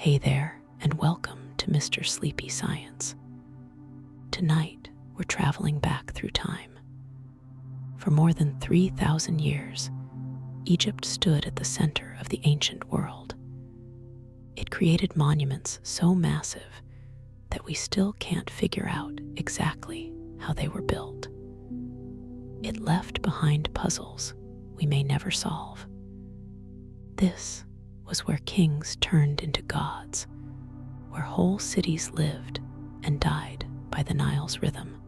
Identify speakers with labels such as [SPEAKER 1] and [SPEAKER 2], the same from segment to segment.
[SPEAKER 1] Hey there, and welcome to Mr. Sleepy Science. Tonight, we're traveling back through time. For more than 3,000 years, Egypt stood at the center of the ancient world. It created monuments so massive that we still can't figure out exactly how they were built. It left behind puzzles we may never solve. This was where kings turned into gods, where whole cities lived and died by the Nile's rhythm,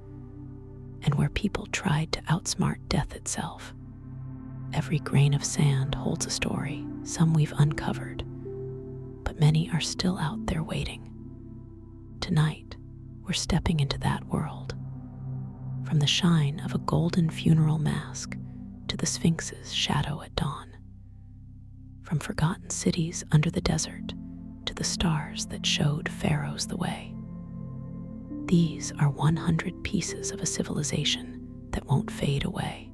[SPEAKER 1] and where people tried to outsmart death itself. Every grain of sand holds a story, some we've uncovered, but many are still out there waiting. Tonight, we're stepping into that world. From the shine of a golden funeral mask to the Sphinx's shadow at dawn. From forgotten cities under the desert to the stars that showed pharaohs the way. These are 100 pieces of a civilization that won't fade away.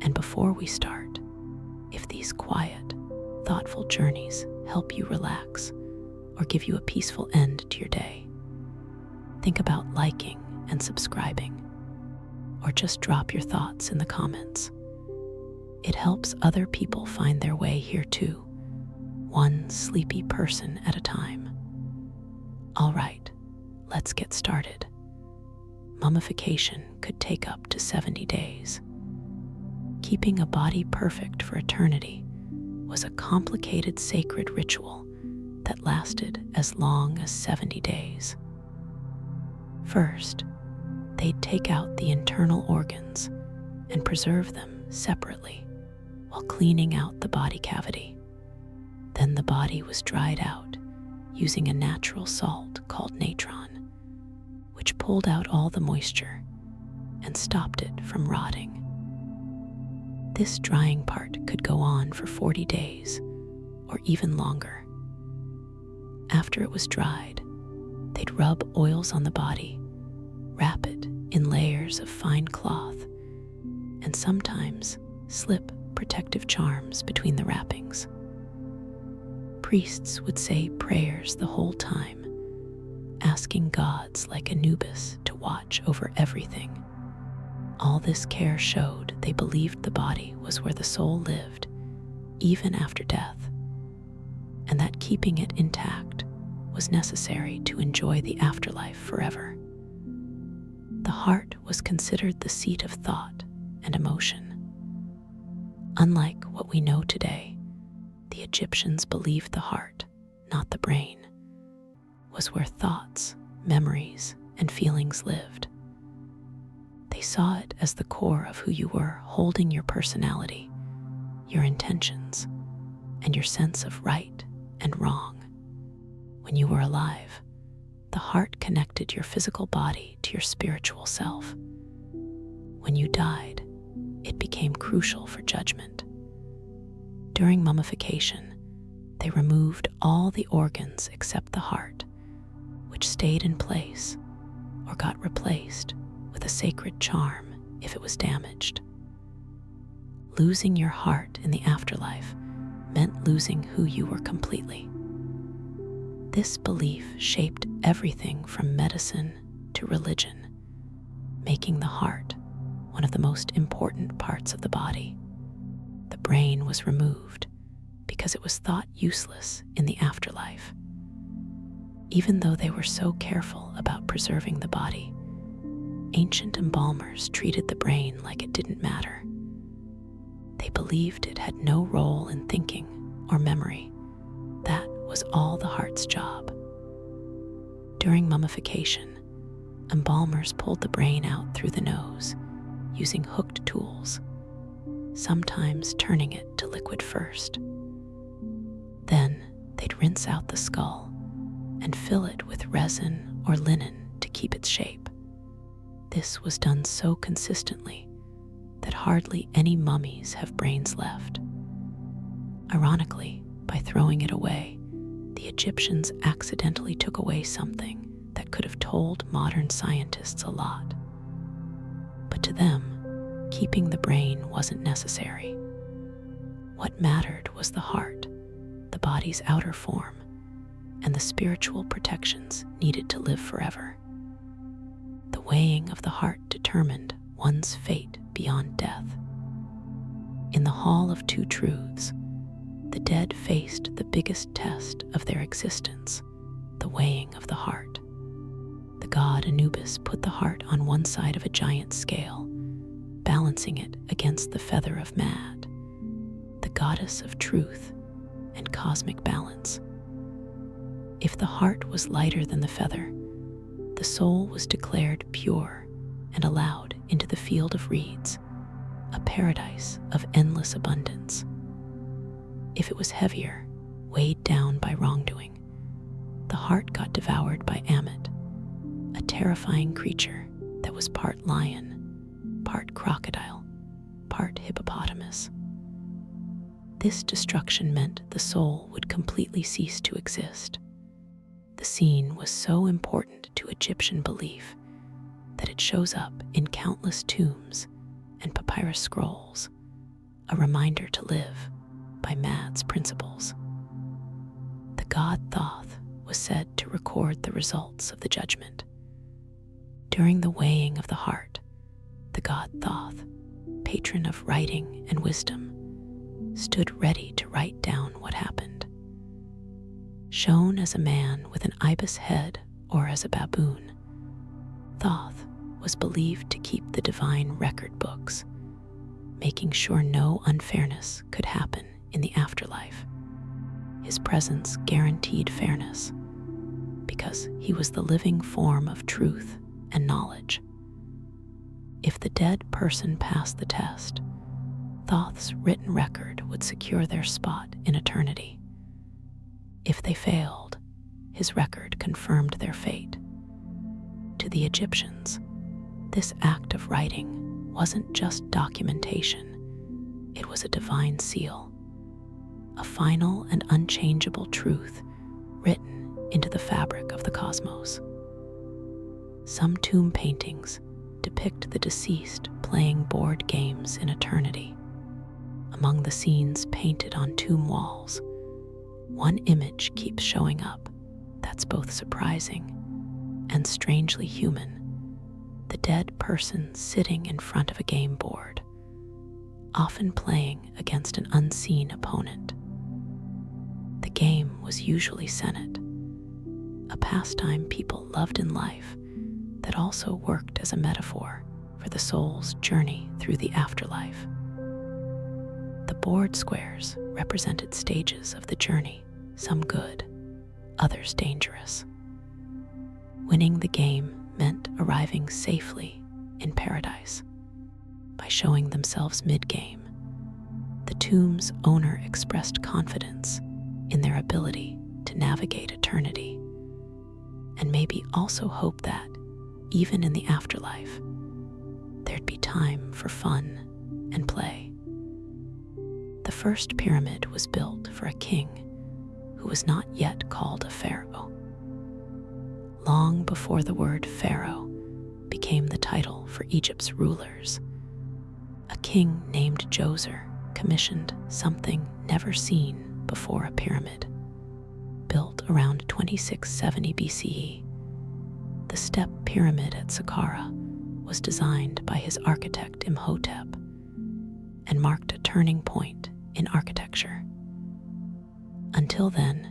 [SPEAKER 1] And before we start, if these quiet, thoughtful journeys help you relax or give you a peaceful end to your day, think about liking and subscribing, or just drop your thoughts in the comments. It helps other people find their way here too, one sleepy person at a time. All right, let's get started. Mummification could take up to 70 days. Keeping a body perfect for eternity was a complicated sacred ritual that lasted as long as 70 days. First, they'd take out the internal organs and preserve them separately while cleaning out the body cavity. Then the body was dried out using a natural salt called natron, which pulled out all the moisture and stopped it from rotting. This drying part could go on for 40 days or even longer. After it was dried, they'd rub oils on the body, wrap it in layers of fine cloth, and sometimes slip protective charms between the wrappings. Priests would say prayers the whole time, asking gods like Anubis to watch over everything. All this care showed they believed the body was where the soul lived, even after death, and that keeping it intact was necessary to enjoy the afterlife forever. The heart was considered the seat of thought and emotion. Unlike what we know today, the Egyptians believed the heart, not the brain, was where thoughts, memories, and feelings lived. They saw it as the core of who you were, holding your personality, your intentions, and your sense of right and wrong. When you were alive, the heart connected your physical body to your spiritual self. When you died, it became crucial for judgment. During mummification, they removed all the organs except the heart, which stayed in place or got replaced with a sacred charm if it was damaged. Losing your heart in the afterlife meant losing who you were completely. This belief shaped everything from medicine to religion, making the heart one of the most important parts of the body. The brain was removed because it was thought useless in the afterlife. Even though they were so careful about preserving the body, ancient embalmers treated the brain like it didn't matter. They believed it had no role in thinking or memory. That was all the heart's job. During mummification, embalmers pulled the brain out through the nose using hooked tools, sometimes turning it to liquid first. Then they'd rinse out the skull and fill it with resin or linen to keep its shape. This was done so consistently that hardly any mummies have brains left. Ironically, by throwing it away, the Egyptians accidentally took away something that could have told modern scientists a lot. But to them, keeping the brain wasn't necessary. What mattered was the heart, the body's outer form, spiritual protections needed to live forever. The weighing of the heart determined one's fate beyond death. In the Hall of Two Truths, the dead faced the biggest test of their existence, the weighing of the heart. The god Anubis put the heart on one side of a giant scale, balancing it against the feather of Mad, the goddess of truth and cosmic balance. If the heart was lighter than the feather, the soul was declared pure and allowed into the field of reeds, a paradise of endless abundance. If it was heavier, weighed down by wrongdoing, the heart got devoured by Ammit, a terrifying creature that was part lion, part crocodile, part hippopotamus. This destruction meant the soul would completely cease to exist. The scene was so important to Egyptian belief that it shows up in countless tombs and papyrus scrolls, a reminder to live by Mad's principles. The god Thoth was said to record the results of the judgment. During the weighing of the heart, the god Thoth, patron of writing and wisdom, stood ready to write down what happened. Shown as a man with an ibis head or as a baboon, Thoth was believed to keep the divine record books, making sure no unfairness could happen in the afterlife. His presence guaranteed fairness because he was the living form of truth and knowledge. If the dead person passed the test, Thoth's written record would secure their spot in eternity. If they failed, his record confirmed their fate. To the Egyptians, this act of writing wasn't just documentation, it was a divine seal, a final and unchangeable truth written into the fabric of the cosmos. Some tomb paintings depict the deceased playing board games in eternity. Among the scenes painted on tomb walls, one image keeps showing up that's both surprising and strangely human: the dead person sitting in front of a game board, often playing against an unseen opponent. The game was usually Senet, a pastime people loved in life that also worked as a metaphor for the soul's journey through the afterlife. The board squares represented stages of the journey, some good, others dangerous. Winning the game meant arriving safely in paradise. By showing themselves mid-game, the tomb's owner expressed confidence in their ability to navigate eternity, and maybe also hope that, even in the afterlife, there'd be time for fun and play. The first pyramid was built for a king who was not yet called a pharaoh. Long before the word pharaoh became the title for Egypt's rulers, a king named Djoser commissioned something never seen before a pyramid. Built around 2670 BCE, the step pyramid at Saqqara was designed by his architect Imhotep and marked a turning point in architecture. Until then,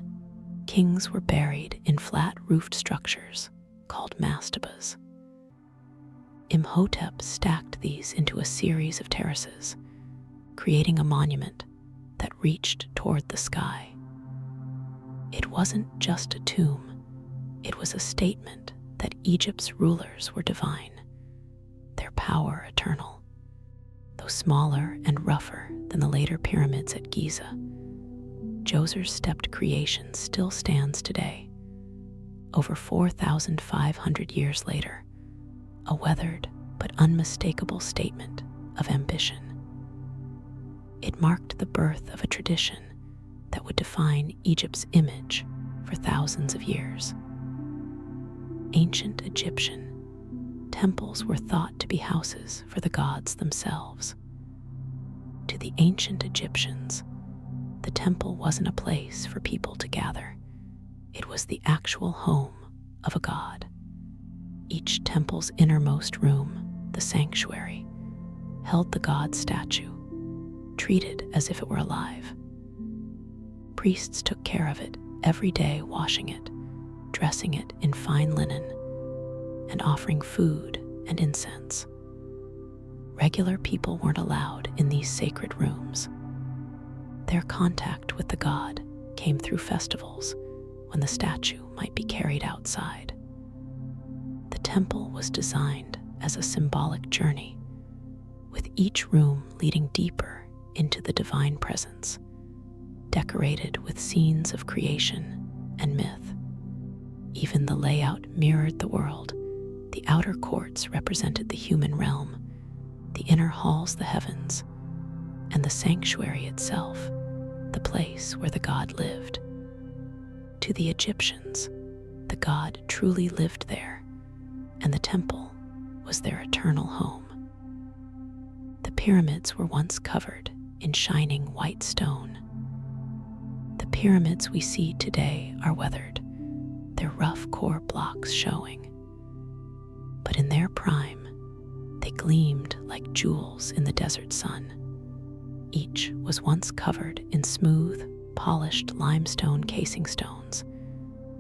[SPEAKER 1] kings were buried in flat-roofed structures called mastabas. Imhotep stacked these into a series of terraces, creating a monument that reached toward the sky. It wasn't just a tomb, it was a statement that Egypt's rulers were divine, their power eternal. Though smaller and rougher than the later pyramids at Giza, Djoser's stepped creation still stands today, over 4,500 years later, a weathered but unmistakable statement of ambition. It marked the birth of a tradition that would define Egypt's image for thousands of years. Ancient Egyptian temples were thought to be houses for the gods themselves. To the ancient Egyptians, the temple wasn't a place for people to gather. It was the actual home of a god. Each temple's innermost room, the sanctuary, held the god's statue, treated as if it were alive. Priests took care of it every day, washing it, dressing it in fine linen, and offering food and incense. Regular people weren't allowed in these sacred rooms. Their contact with the god came through festivals when the statue might be carried outside. The temple was designed as a symbolic journey, with each room leading deeper into the divine presence, decorated with scenes of creation and myth. Even the layout mirrored the world. The outer courts represented the human realm, the inner halls the heavens, and the sanctuary itself, the place where the god lived. To the Egyptians, the god truly lived there, and the temple was their eternal home. The pyramids were once covered in shining white stone. The pyramids we see today are weathered, their rough core blocks showing. But in their prime, they gleamed like jewels in the desert sun. Each was once covered in smooth, polished limestone casing stones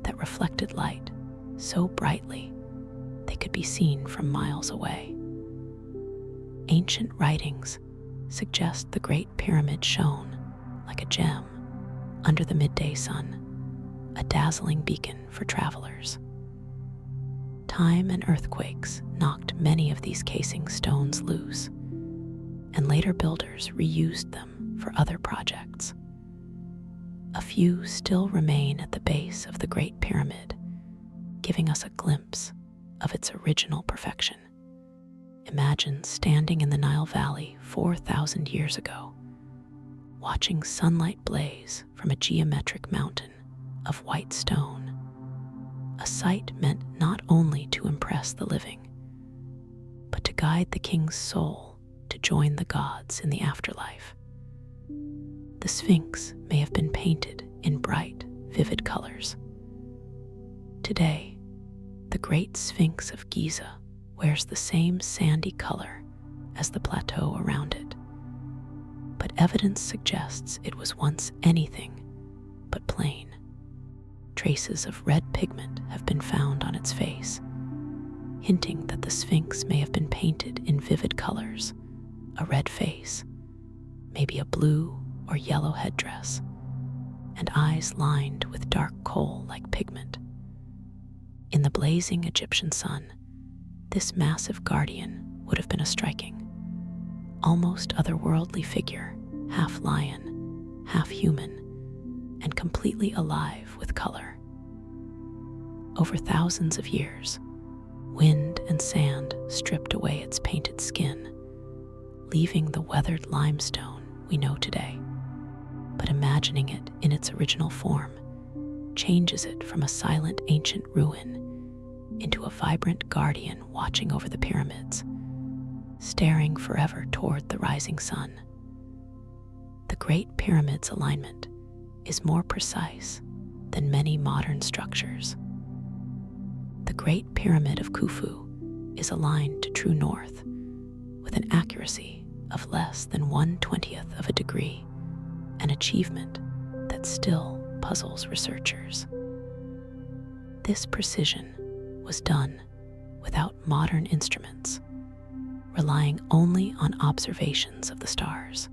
[SPEAKER 1] that reflected light so brightly they could be seen from miles away. Ancient writings suggest the Great Pyramid shone like a gem under the midday sun, a dazzling beacon for travelers. Time and earthquakes knocked many of these casing stones loose, and later builders reused them for other projects. A few still remain at the base of the Great Pyramid, giving us a glimpse of its original perfection. Imagine standing in the Nile Valley 4,000 years ago, watching sunlight blaze from a geometric mountain of white stone, a sight meant not only to impress the living, but to guide the king's soul to join the gods in the afterlife. The Sphinx may have been painted in bright, vivid colors. Today, the Great Sphinx of Giza wears the same sandy color as the plateau around it, but evidence suggests it was once anything but plain. Traces of red pigment have been found on its face, hinting that the Sphinx may have been painted in vivid colors, a red face, maybe a blue or yellow headdress, and eyes lined with dark coal-like pigment. In the blazing Egyptian sun, this massive guardian would have been a striking, almost otherworldly figure, half lion, half human, and completely alive with color. Over thousands of years, wind and sand stripped away its painted skin, leaving the weathered limestone we know today. But imagining it in its original form changes it from a silent ancient ruin into a vibrant guardian watching over the pyramids, staring forever toward the rising sun. The Great Pyramid's alignment is more precise than many modern structures. The Great Pyramid of Khufu is aligned to true north with an accuracy of less than 1/20th of a degree, an achievement that still puzzles researchers. This precision was done without modern instruments, relying only on observations of the stars.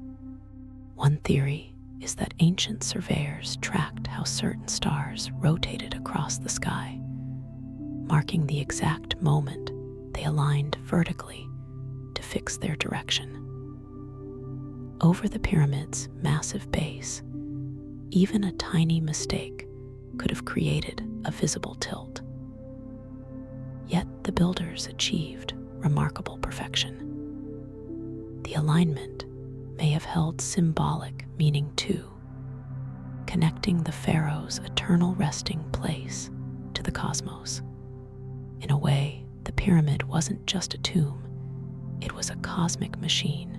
[SPEAKER 1] One theory is that ancient surveyors tracked how certain stars rotated across the sky, marking the exact moment they aligned vertically to fix their direction. Over the pyramid's massive base, even a tiny mistake could have created a visible tilt. Yet the builders achieved remarkable perfection. The alignment may have held symbolic meaning too, connecting the pharaohs' eternal resting place to the cosmos. In a way, the pyramid wasn't just a tomb, it was a cosmic machine,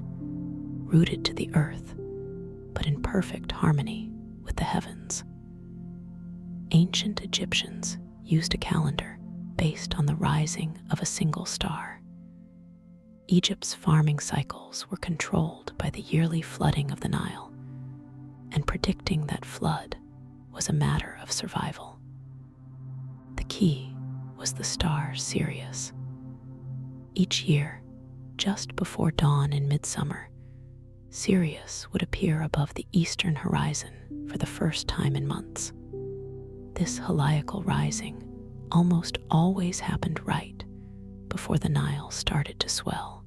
[SPEAKER 1] rooted to the earth, but in perfect harmony with the heavens. Ancient Egyptians used a calendar based on the rising of a single star. Egypt's farming cycles were controlled by the yearly flooding of the Nile, and predicting that flood was a matter of survival. The key was the star Sirius. Each year, just before dawn in midsummer, Sirius would appear above the eastern horizon for the first time in months. This heliacal rising almost always happened right before the Nile started to swell.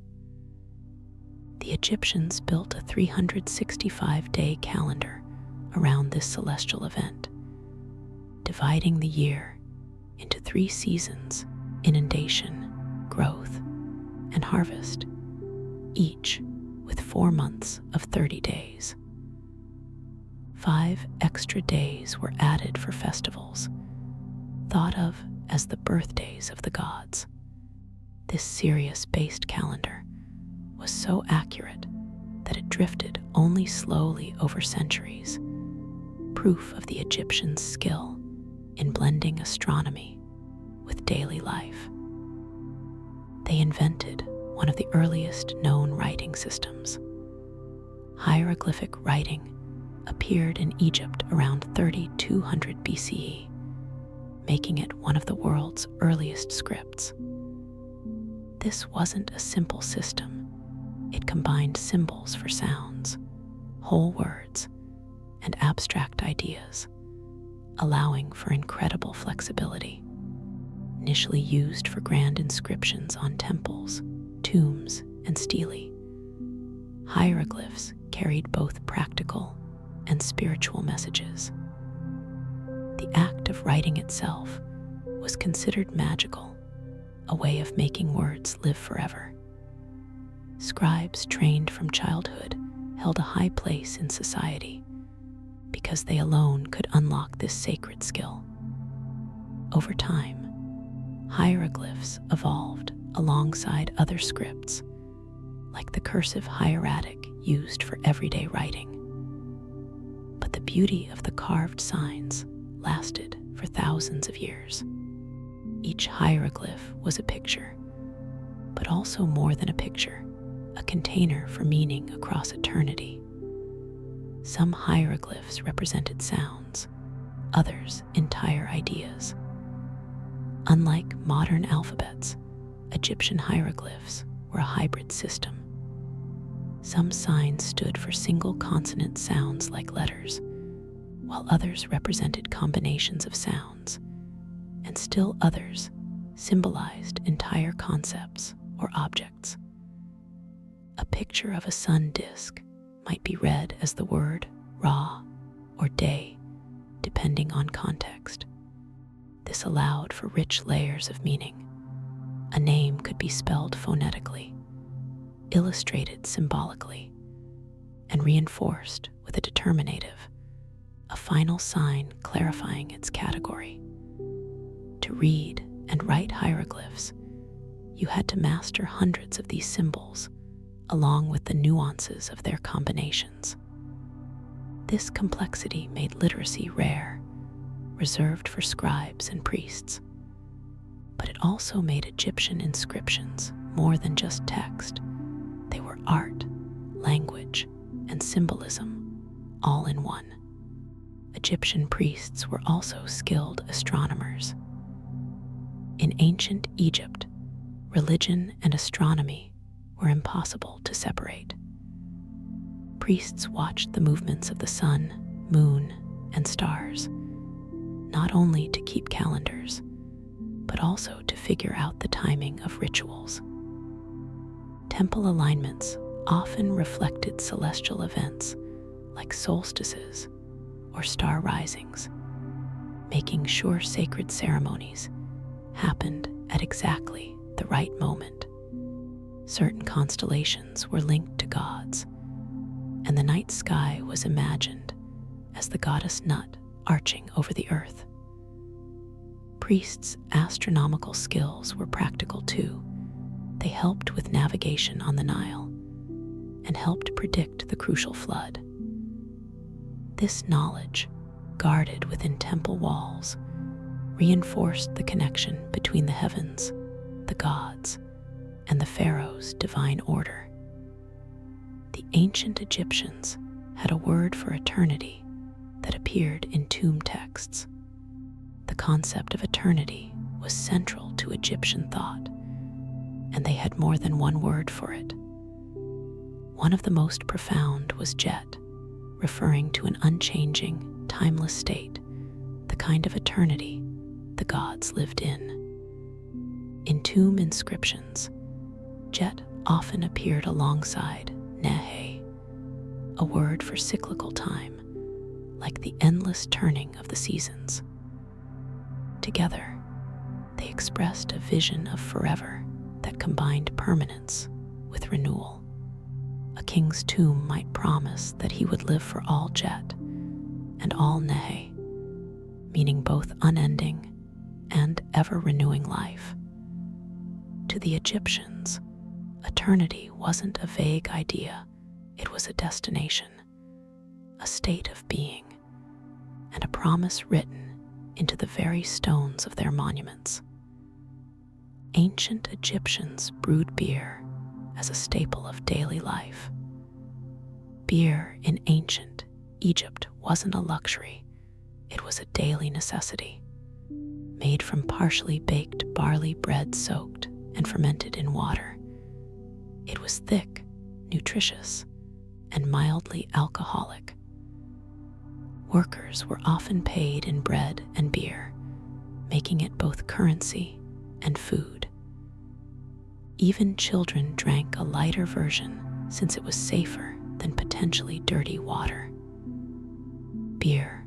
[SPEAKER 1] The Egyptians built a 365-day calendar around this celestial event, dividing the year into 3 seasons: inundation, growth, and harvest, each with 4 months of 30 days. 5 extra days were added for festivals, thought of as the birthdays of the gods. This Sirius-based calendar was so accurate that it drifted only slowly over centuries, proof of the Egyptians' skill in blending astronomy with daily life. They invented one of the earliest known writing systems. Hieroglyphic writing appeared in Egypt around 3200 BCE, making it one of the world's earliest scripts. This wasn't a simple system. It combined symbols for sounds, whole words, and abstract ideas, allowing for incredible flexibility. Initially used for grand inscriptions on temples, tombs, and stelae, hieroglyphs carried both practical and spiritual messages. The act of writing itself was considered magical, a way of making words live forever. Scribes trained from childhood held a high place in society because they alone could unlock this sacred skill. Over time, hieroglyphs evolved alongside other scripts, like the cursive hieratic used for everyday writing. But the beauty of the carved signs lasted for thousands of years. Each hieroglyph was a picture, but also more than a picture, a container for meaning across eternity. Some hieroglyphs represented sounds, others entire ideas. Unlike modern alphabets, Egyptian hieroglyphs were a hybrid system. Some signs stood for single consonant sounds like letters, while others represented combinations of sounds, and still others symbolized entire concepts or objects. A picture of a sun disk might be read as the word Ra or day, depending on context. This allowed for rich layers of meaning. A name could be spelled phonetically, illustrated symbolically, and reinforced with a determinative, a final sign clarifying its category. To read and write hieroglyphs, you had to master hundreds of these symbols, along with the nuances of their combinations. This complexity made literacy rare, reserved for scribes and priests. But it also made Egyptian inscriptions more than just text. They were art, language, and symbolism, all in one. Egyptian priests were also skilled astronomers. In ancient Egypt, religion and astronomy were impossible to separate. Priests watched the movements of the sun, moon, and stars, not only to keep calendars, but also to figure out the timing of rituals. Temple alignments often reflected celestial events like solstices or star risings, making sure sacred ceremonies happened at exactly the right moment. Certain constellations were linked to gods, and the night sky was imagined as the goddess Nut arching over the earth. Priests' astronomical skills were practical too. They helped with navigation on the Nile and helped predict the crucial flood. This knowledge, guarded within temple walls, reinforced the connection between the heavens, the gods, and the pharaoh's divine order. The ancient Egyptians had a word for eternity that appeared in tomb texts. The concept of eternity was central to Egyptian thought, and they had more than one word for it. One of the most profound was Jet, referring to an unchanging, timeless state, the kind of eternity the gods lived in. In tomb inscriptions, Jet often appeared alongside Nehe, a word for cyclical time, like the endless turning of the seasons. Together, they expressed a vision of forever that combined permanence with renewal. A king's tomb might promise that he would live for all Jet and all Nehe, meaning both unending and ever-renewing life. To the Egyptians, eternity wasn't a vague idea, it was a destination, a state of being, and a promise written into the very stones of their monuments. Ancient Egyptians brewed beer as a staple of daily life. Beer in ancient Egypt wasn't a luxury, it was a daily necessity. Made from partially baked barley bread soaked and fermented in water, it was thick, nutritious, and mildly alcoholic. Workers were often paid in bread and beer, making it both currency and food. Even children drank a lighter version since it was safer than potentially dirty water. Beer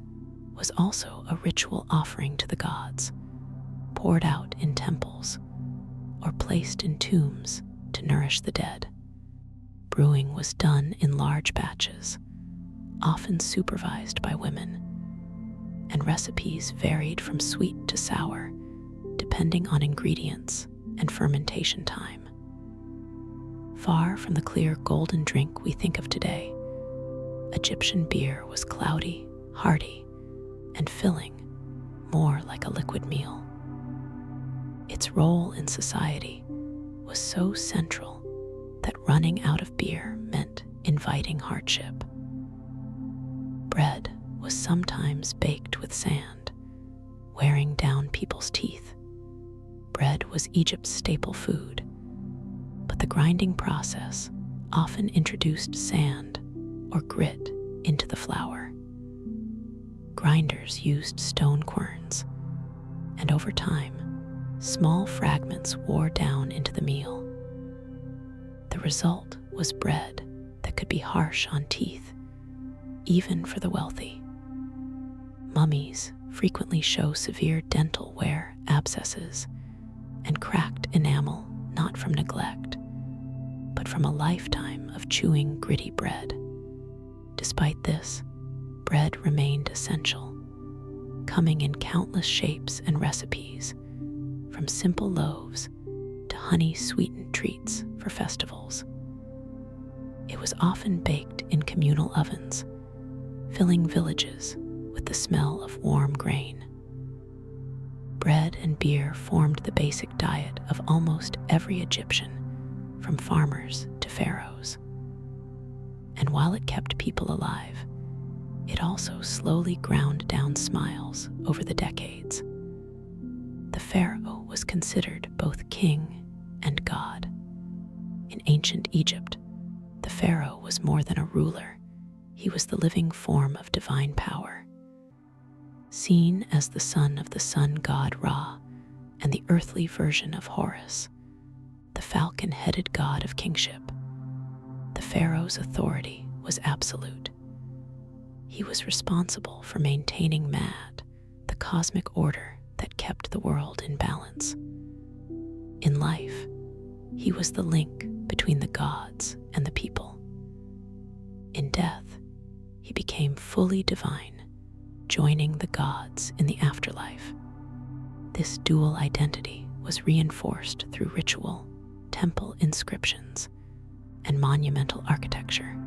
[SPEAKER 1] was also a ritual offering to the gods, poured out in temples or placed in tombs to nourish the dead. Brewing was done in large batches, often supervised by women, and recipes varied from sweet to sour, depending on ingredients and fermentation time. Far from the clear golden drink we think of today, Egyptian beer was cloudy, hearty, and filling, more like a liquid meal. Its role in society was so central that running out of beer meant inviting hardship. Bread was sometimes baked with sand, wearing down people's teeth. Bread was Egypt's staple food, but the grinding process often introduced sand or grit into the flour. Grinders used stone querns, and over time, small fragments wore down into the meal. The result was bread that could be harsh on teeth, even for the wealthy. Mummies frequently show severe dental wear, abscesses, and cracked enamel not from neglect, but from a lifetime of chewing gritty bread. Despite this, bread remained essential, coming in countless shapes and recipes, from simple loaves to honey-sweetened treats for festivals. It was often baked in communal ovens, filling villages with the smell of warm grain. Bread and beer formed the basic diet of almost every Egyptian, from farmers to pharaohs. And while it kept people alive, it also slowly ground down smiles over the decades. The pharaoh was considered both king and god. In ancient Egypt, the pharaoh was more than a ruler. He was the living form of divine power. Seen as the son of the sun god Ra and the earthly version of Horus, the falcon-headed god of kingship, the pharaoh's authority was absolute. He was responsible for maintaining Mad, the cosmic order that kept the world in balance. In life, he was the link between the gods and the people. In death, he became fully divine, joining the gods in the afterlife. This dual identity was reinforced through ritual, temple inscriptions, and monumental architecture.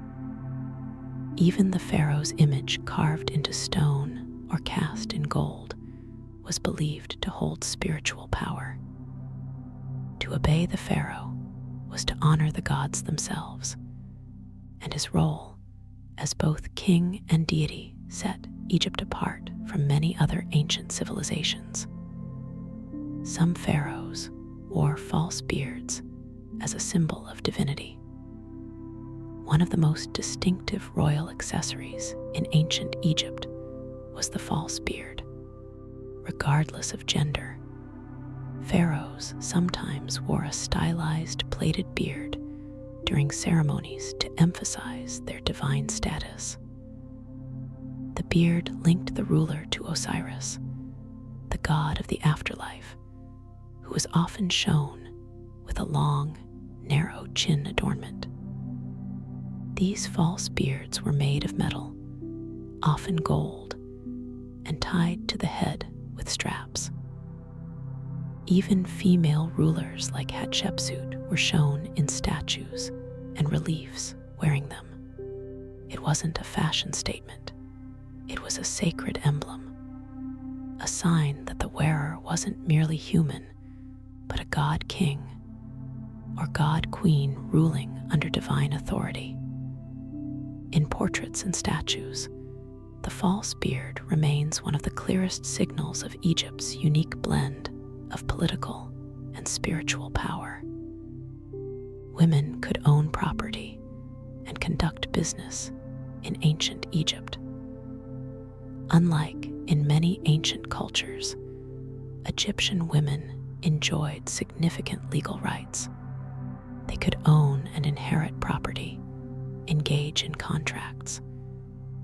[SPEAKER 1] Even the pharaoh's image carved into stone or cast in gold, was believed to hold spiritual power. To obey the pharaoh was to honor the gods themselves, and his role as both king and deity set Egypt apart from many other ancient civilizations. Some pharaohs wore false beards as a symbol of divinity. One of the most distinctive royal accessories in ancient Egypt was the false beard. Regardless of gender, pharaohs sometimes wore a stylized plaited beard during ceremonies to emphasize their divine status. The beard linked the ruler to Osiris, the god of the afterlife, who was often shown with a long, narrow chin adornment. These false beards were made of metal, often gold, and tied to the head with straps. Even female rulers like Hatshepsut were shown in statues and reliefs wearing them. It wasn't a fashion statement. It was a sacred emblem, a sign that the wearer wasn't merely human, but a god king or god queen ruling under divine authority. In portraits and statues, the false beard remains one of the clearest signals of Egypt's unique blend of political and spiritual power. Women could own property and conduct business in ancient Egypt. Unlike in many ancient cultures, Egyptian women enjoyed significant legal rights. They could own and inherit property, engage in contracts,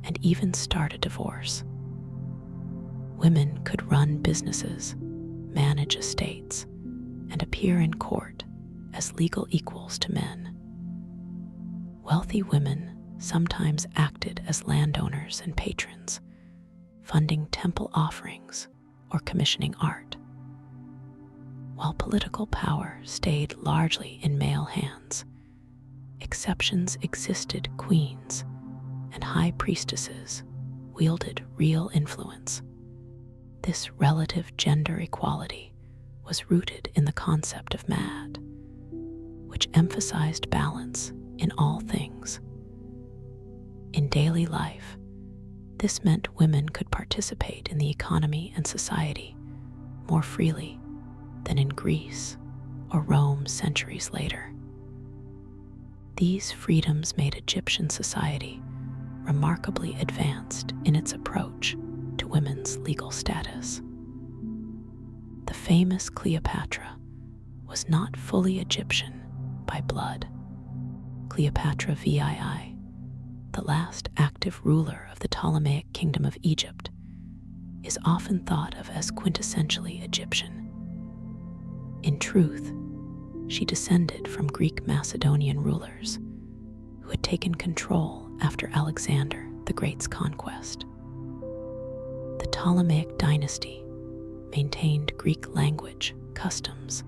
[SPEAKER 1] and even start a divorce. Women could run businesses, manage estates, and appear in court as legal equals to men. Wealthy women sometimes acted as landowners and patrons, funding temple offerings or commissioning art. While political power stayed largely in male hands, exceptions existed. Queens and high priestesses wielded real influence. This relative gender equality was rooted in the concept of mad, which emphasized balance in all things. In daily life, this meant women could participate in the economy and society more freely than in Greece or Rome centuries later. These freedoms made Egyptian society remarkably advanced in its approach to women's legal status. The famous Cleopatra was not fully Egyptian by blood. Cleopatra VII, the last active ruler of the Ptolemaic kingdom of Egypt, is often thought of as quintessentially Egyptian. In truth, she descended from Greek Macedonian rulers who had taken control after Alexander the Great's conquest. The Ptolemaic dynasty maintained Greek language, customs,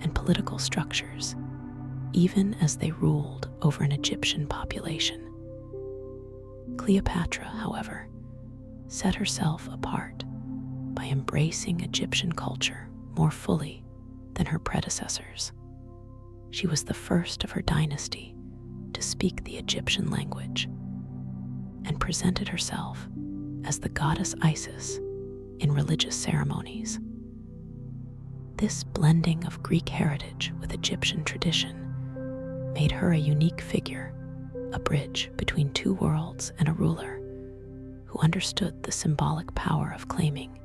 [SPEAKER 1] and political structures, even as they ruled over an Egyptian population. Cleopatra, however, set herself apart by embracing Egyptian culture more fully than her predecessors. She was the first of her dynasty to speak the Egyptian language and presented herself as the goddess Isis in religious ceremonies. This blending of Greek heritage with Egyptian tradition made her a unique figure, a bridge between two worlds and a ruler who understood the symbolic power of claiming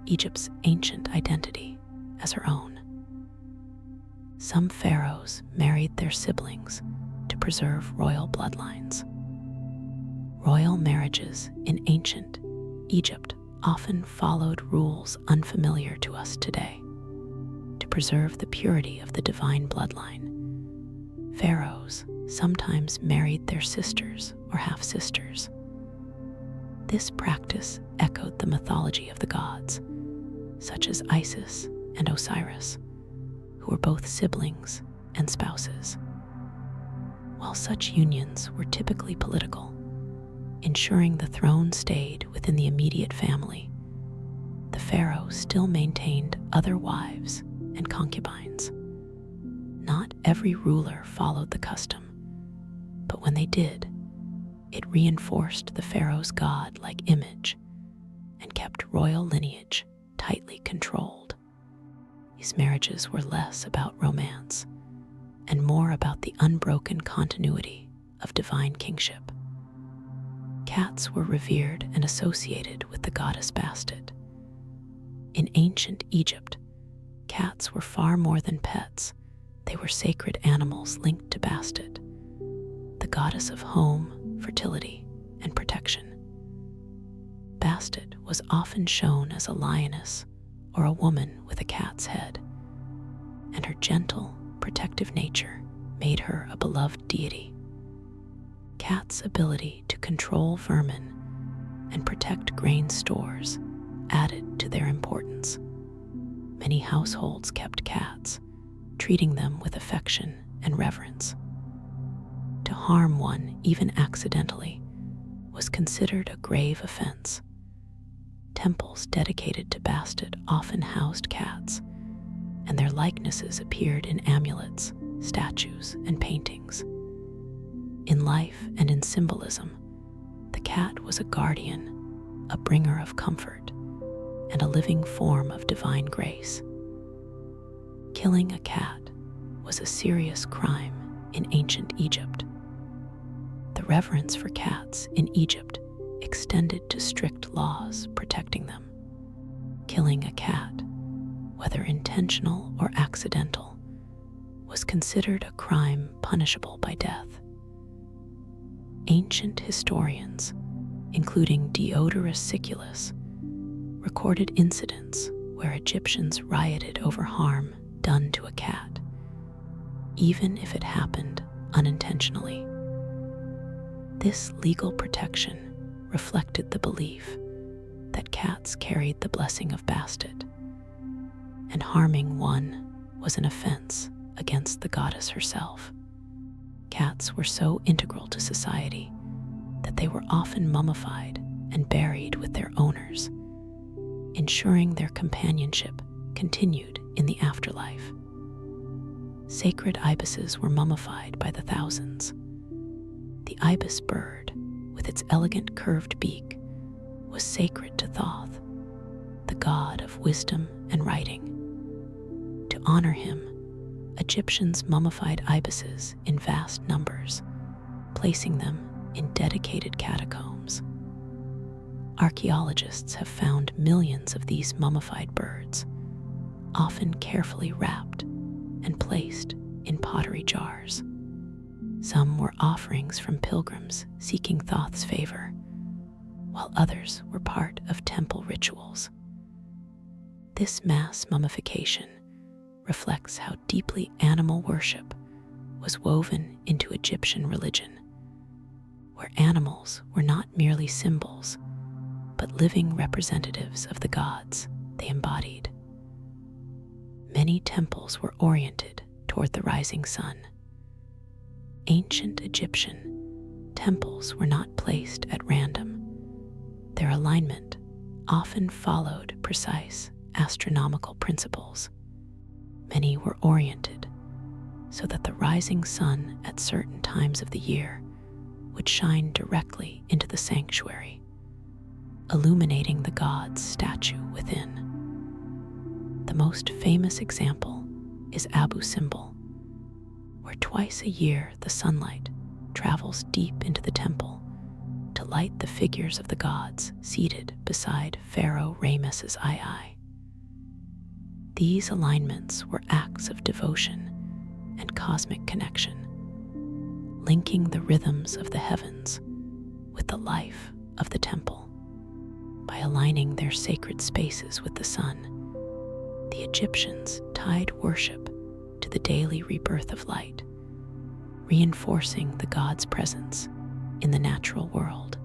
[SPEAKER 1] Egypt's ancient identity as her own. Some pharaohs married their siblings to preserve royal bloodlines. Royal marriages in ancient Egypt often followed rules unfamiliar to us today. To preserve the purity of the divine bloodline, pharaohs sometimes married their sisters or half-sisters. This practice echoed the mythology of the gods, such as Isis and Osiris, who were both siblings and spouses. While such unions were typically political, ensuring the throne stayed within the immediate family. The pharaoh still maintained other wives and concubines. Not every ruler followed the custom, but when they did, it reinforced the pharaoh's god-like image and kept royal lineage tightly controlled. These marriages were less about romance and more about the unbroken continuity of divine kingship. Cats were revered and associated with the goddess Bastet. In ancient Egypt, cats were far more than pets. They were sacred animals linked to Bastet, the goddess of home, fertility, and protection. Bastet was often shown as a lioness or a woman with a cat's head, and her gentle, protective nature made her a beloved deity. Cats' ability to control vermin and protect grain stores added to their importance. Many households kept cats, treating them with affection and reverence. To harm one, even accidentally, was considered a grave offense. Temples dedicated to Bastet often housed cats, and their likenesses appeared in amulets, statues, and paintings. In life and in symbolism, the cat was a guardian, a bringer of comfort, and a living form of divine grace. Killing a cat was a serious crime in ancient Egypt. The reverence for cats in Egypt extended to strict laws protecting them. Killing a cat, whether intentional or accidental, was considered a crime punishable by death. Ancient historians, including Diodorus Siculus, recorded incidents where Egyptians rioted over harm done to a cat, even if it happened unintentionally. This legal protection reflected the belief that cats carried the blessing of Bastet, and harming one was an offense against the goddess herself. Cats were so integral to society that they were often mummified and buried with their owners, ensuring their companionship continued in the afterlife. Sacred ibises were mummified by the thousands. The ibis bird, with its elegant curved beak, was sacred to Thoth, the god of wisdom and writing. To honor him, Egyptians mummified ibises in vast numbers, placing them in dedicated catacombs. Archaeologists have found millions of these mummified birds, often carefully wrapped and placed in pottery jars. Some were offerings from pilgrims seeking Thoth's favor, while others were part of temple rituals. This mass mummification reflects how deeply animal worship was woven into Egyptian religion, where animals were not merely symbols, but living representatives of the gods they embodied. Many temples were oriented toward the rising sun. Ancient Egyptian temples were not placed at random. Their alignment often followed precise astronomical principles. Many were oriented so that the rising sun at certain times of the year would shine directly into the sanctuary, illuminating the god's statue within. The most famous example is Abu Simbel, where twice a year the sunlight travels deep into the temple to light the figures of the gods seated beside Pharaoh Ramesses II. These alignments were acts of devotion and cosmic connection, linking the rhythms of the heavens with the life of the temple. By aligning their sacred spaces with the sun, the Egyptians tied worship to the daily rebirth of light, reinforcing the god's presence in the natural world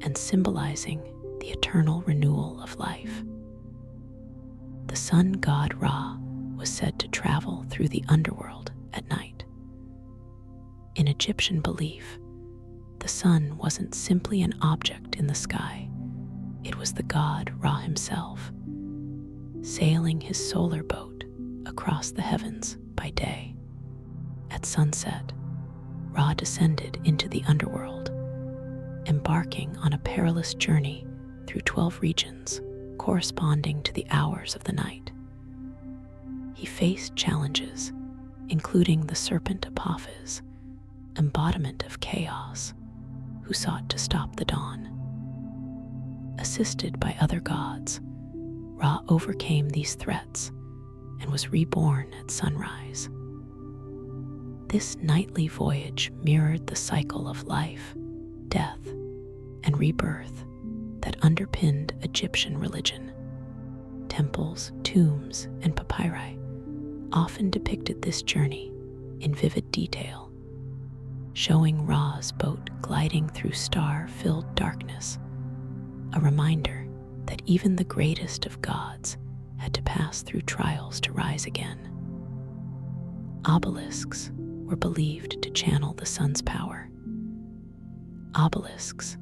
[SPEAKER 1] and symbolizing the eternal renewal of life. The sun god Ra was said to travel through the underworld at night. In Egyptian belief, the sun wasn't simply an object in the sky, it was the god Ra himself, sailing his solar boat across the heavens by day. At sunset, Ra descended into the underworld, embarking on a perilous journey through 12 regions corresponding to the hours of the night. He faced challenges, including the serpent Apophis, embodiment of chaos, who sought to stop the dawn. Assisted by other gods, Ra overcame these threats and was reborn at sunrise. This nightly voyage mirrored the cycle of life, death, and rebirth that underpinned Egyptian religion. Temples, tombs, and papyri often depicted this journey in vivid detail, showing Ra's boat gliding through star-filled darkness, a reminder that even the greatest of gods had to pass through trials to rise again. Obelisks were believed to channel the sun's power. Obelisks,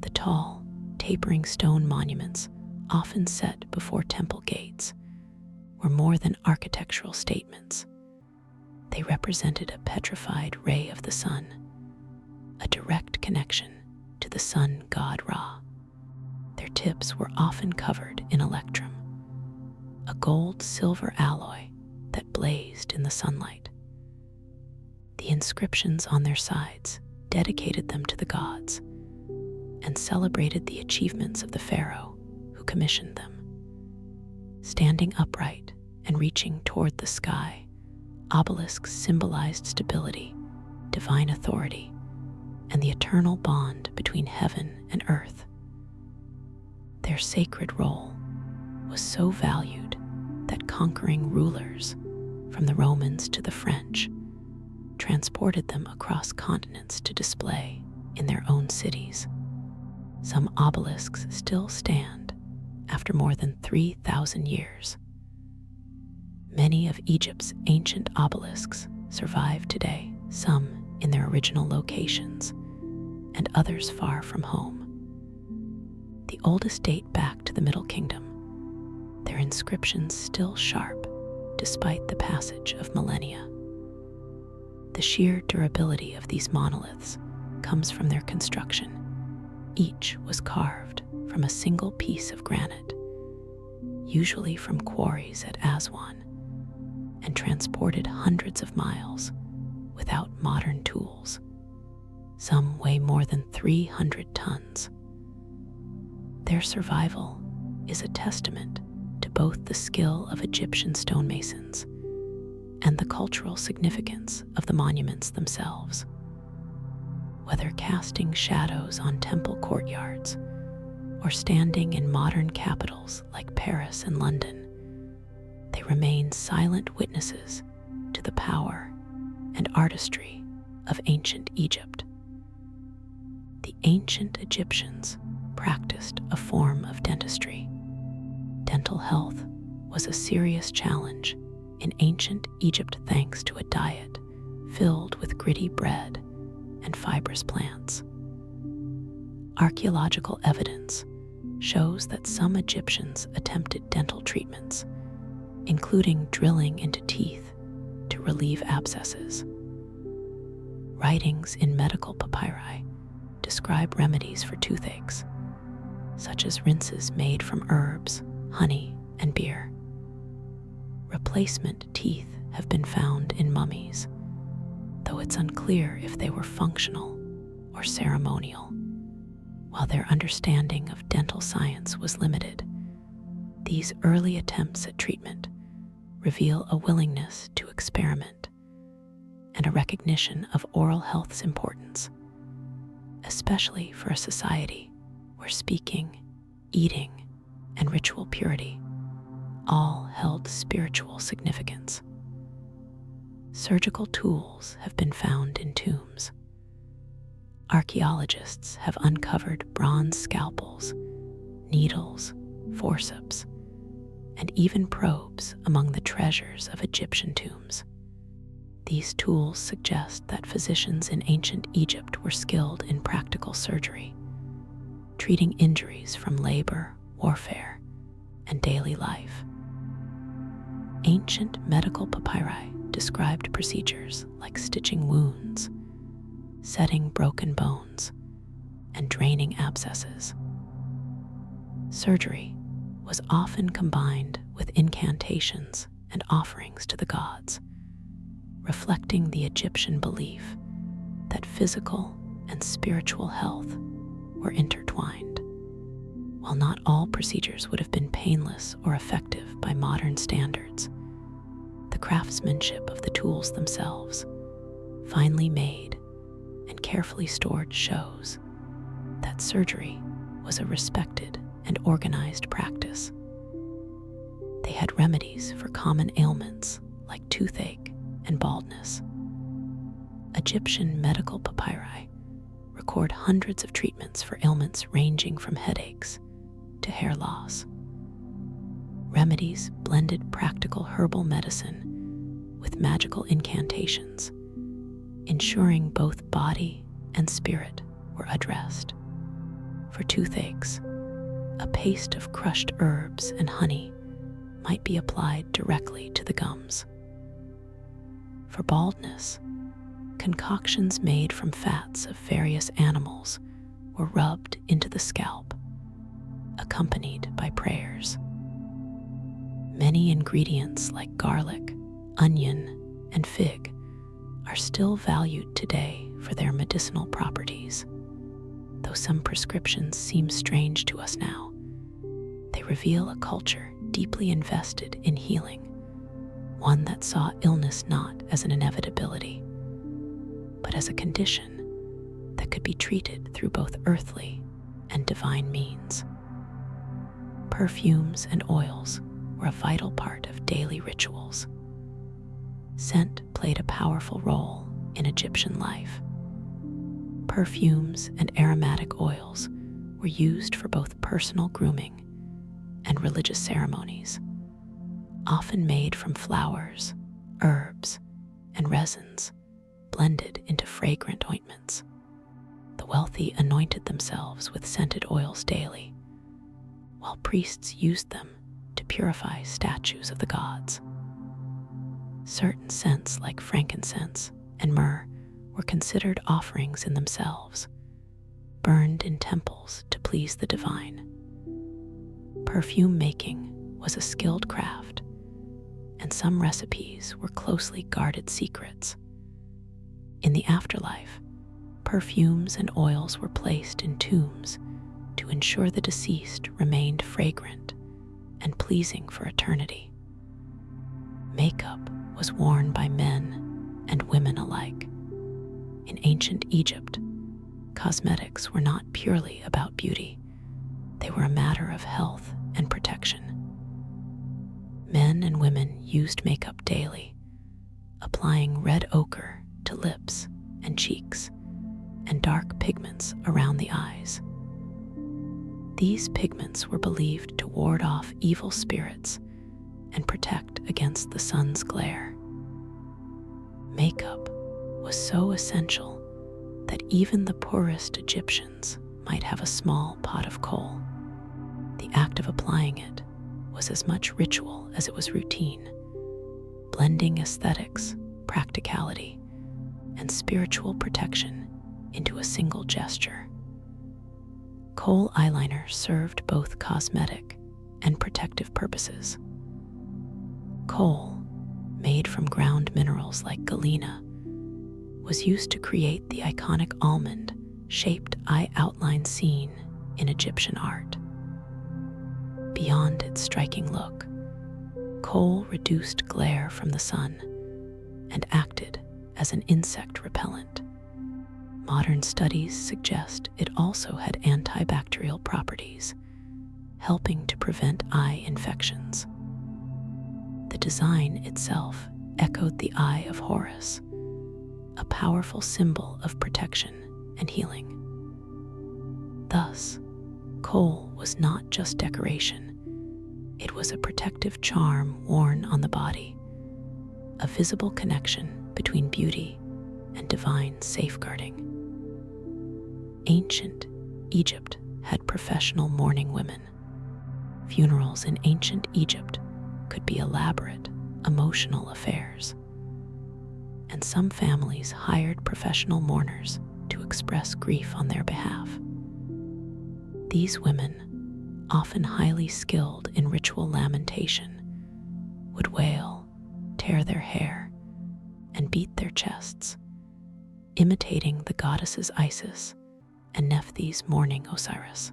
[SPEAKER 1] the tall, tapering stone monuments often set before temple gates, were more than architectural statements. They represented a petrified ray of the sun, a direct connection to the sun god Ra. Their tips were often covered in electrum, a gold-silver alloy that blazed in the sunlight. The inscriptions on their sides dedicated them to the gods and celebrated the achievements of the pharaoh who commissioned them. Standing upright and reaching toward the sky, obelisks symbolized stability, divine authority, and the eternal bond between heaven and earth. Their sacred role was so valued that conquering rulers, from the Romans to the French, transported them across continents to display in their own cities. Some obelisks still stand after more than 3,000 years. Many of Egypt's ancient obelisks survive today, some in their original locations, and others far from home. The oldest date back to the Middle Kingdom, their inscriptions still sharp despite the passage of millennia. The sheer durability of these monoliths comes from their construction. Each was carved from a single piece of granite, usually from quarries at Aswan, and transported hundreds of miles without modern tools. Some weigh more than 300 tons. Their survival is a testament to both the skill of Egyptian stonemasons and the cultural significance of the monuments themselves. Whether casting shadows on temple courtyards or standing in modern capitals like Paris and London, they remain silent witnesses to the power and artistry of ancient Egypt. The ancient Egyptians practiced a form of dentistry. Dental health was a serious challenge in ancient Egypt thanks to a diet filled with gritty bread and fibrous plants. Archaeological evidence shows that some Egyptians attempted dental treatments, including drilling into teeth to relieve abscesses. Writings in medical papyri describe remedies for toothaches, such as rinses made from herbs, honey, and beer. Replacement teeth have been found in mummies, though it's unclear if they were functional or ceremonial. While their understanding of dental science was limited, these early attempts at treatment reveal a willingness to experiment and a recognition of oral health's importance, especially for a society where speaking, eating, and ritual purity all held spiritual significance. Surgical tools have been found in tombs. Archaeologists have uncovered bronze scalpels, needles, forceps, and even probes among the treasures of Egyptian tombs. These tools suggest that physicians in ancient Egypt were skilled in practical surgery, treating injuries from labor, warfare, and daily life. Ancient medical papyri described procedures like stitching wounds, setting broken bones, and draining abscesses. Surgery was often combined with incantations and offerings to the gods, reflecting the Egyptian belief that physical and spiritual health were intertwined. While not all procedures would have been painless or effective by modern standards, the craftsmanship of the tools themselves, finely made and carefully stored, shows that surgery was a respected and organized practice. They had remedies for common ailments like toothache and baldness. Egyptian medical papyri record hundreds of treatments for ailments ranging from headaches to hair loss. Remedies blended practical herbal medicine with magical incantations, ensuring both body and spirit were addressed. For toothaches, a paste of crushed herbs and honey might be applied directly to the gums. For baldness, concoctions made from fats of various animals were rubbed into the scalp, accompanied by prayers. Many ingredients like garlic, onion, and fig are still valued today for their medicinal properties. Though some prescriptions seem strange to us now, they reveal a culture deeply invested in healing, one that saw illness not as an inevitability, but as a condition that could be treated through both earthly and divine means. Perfumes and oils were a vital part of daily rituals. Scent played a powerful role in Egyptian life. Perfumes and aromatic oils were used for both personal grooming and religious ceremonies, often made from flowers, herbs, and resins blended into fragrant ointments. The wealthy anointed themselves with scented oils daily, while priests used them to purify statues of the gods. Certain scents like frankincense and myrrh were considered offerings in themselves, burned in temples to please the divine. Perfume making was a skilled craft, and some recipes were closely guarded secrets. In the afterlife, perfumes and oils were placed in tombs to ensure the deceased remained fragrant and pleasing for eternity. Makeup was worn by men and women alike. In ancient Egypt, cosmetics were not purely about beauty. They were a matter of health and protection. Men and women used makeup daily, applying red ochre to lips and cheeks, and dark pigments around the eyes. These pigments were believed to ward off evil spirits and protect against the sun's glare. Makeup was so essential that even the poorest Egyptians might have a small pot of kohl. The act of applying it was as much ritual as it was routine, blending aesthetics, practicality, and spiritual protection into a single gesture. Kohl eyeliner served both cosmetic and protective purposes. Kohl, made from ground minerals like galena, was used to create the iconic almond-shaped eye outline seen in Egyptian art. Beyond its striking look, kohl reduced glare from the sun and acted as an insect repellent. Modern studies suggest it also had antibacterial properties, helping to prevent eye infections. The design itself echoed the Eye of Horus, a powerful symbol of protection and healing. Thus, kohl was not just decoration, it was a protective charm worn on the body, a visible connection between beauty and divine safeguarding. Ancient Egypt had professional mourning women. Funerals in ancient Egypt could be elaborate, emotional affairs, and some families hired professional mourners to express grief on their behalf. These women, often highly skilled in ritual lamentation, would wail, tear their hair, and beat their chests, imitating the goddesses Isis and Nephthys mourning Osiris.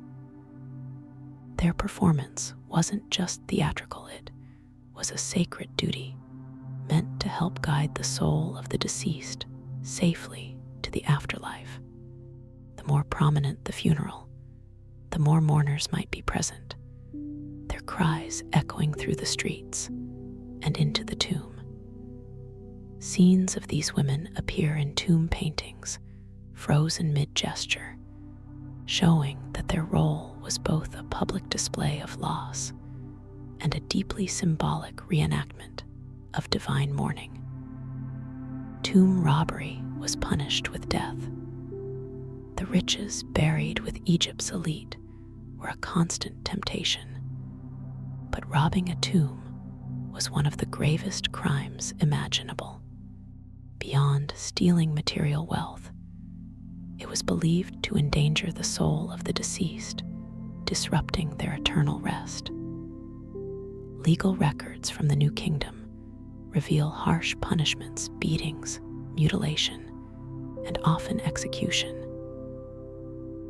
[SPEAKER 1] Their performance wasn't just theatrical, it was a sacred duty meant to help guide the soul of the deceased safely to the afterlife. The more prominent the funeral, the more mourners might be present, their cries echoing through the streets and into the tomb. Scenes of these women appear in tomb paintings, frozen mid-gesture, showing that their role was both a public display of loss and a deeply symbolic reenactment of divine mourning. Tomb robbery was punished with death. The riches buried with Egypt's elite were a constant temptation, but robbing a tomb was one of the gravest crimes imaginable. Beyond stealing material wealth, it was believed to endanger the soul of the deceased, disrupting their eternal rest. Legal records from the New Kingdom reveal harsh punishments, beatings, mutilation, and often execution.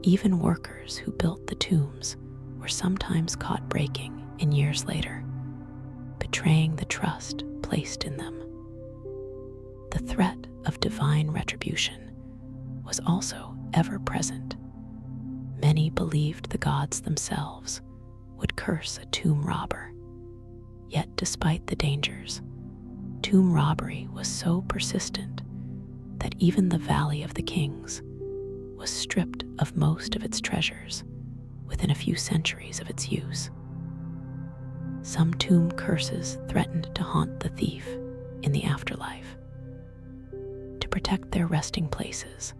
[SPEAKER 1] Even workers who built the tombs were sometimes caught breaking in years later, betraying the trust placed in them. The threat of divine retribution was also ever present. Many believed the gods themselves would curse a tomb robber. Yet despite the dangers, tomb robbery was so persistent that even the Valley of the Kings was stripped of most of its treasures within a few centuries of its use. Some tomb curses threatened to haunt the thief in the afterlife. To protect their resting places,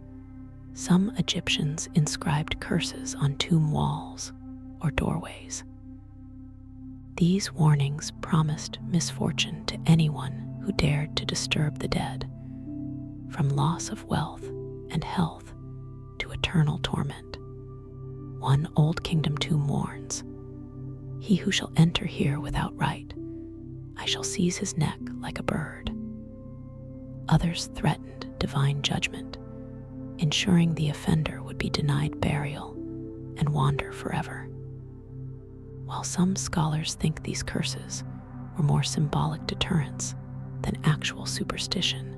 [SPEAKER 1] some Egyptians inscribed curses on tomb walls or doorways. These warnings promised misfortune to anyone who dared to disturb the dead, from loss of wealth and health to eternal torment. One Old Kingdom tomb warns, "He who shall enter here without right, I shall seize his neck like a bird." Others threatened divine judgment, ensuring the offender would be denied burial and wander forever. While some scholars think these curses were more symbolic deterrents than actual superstition,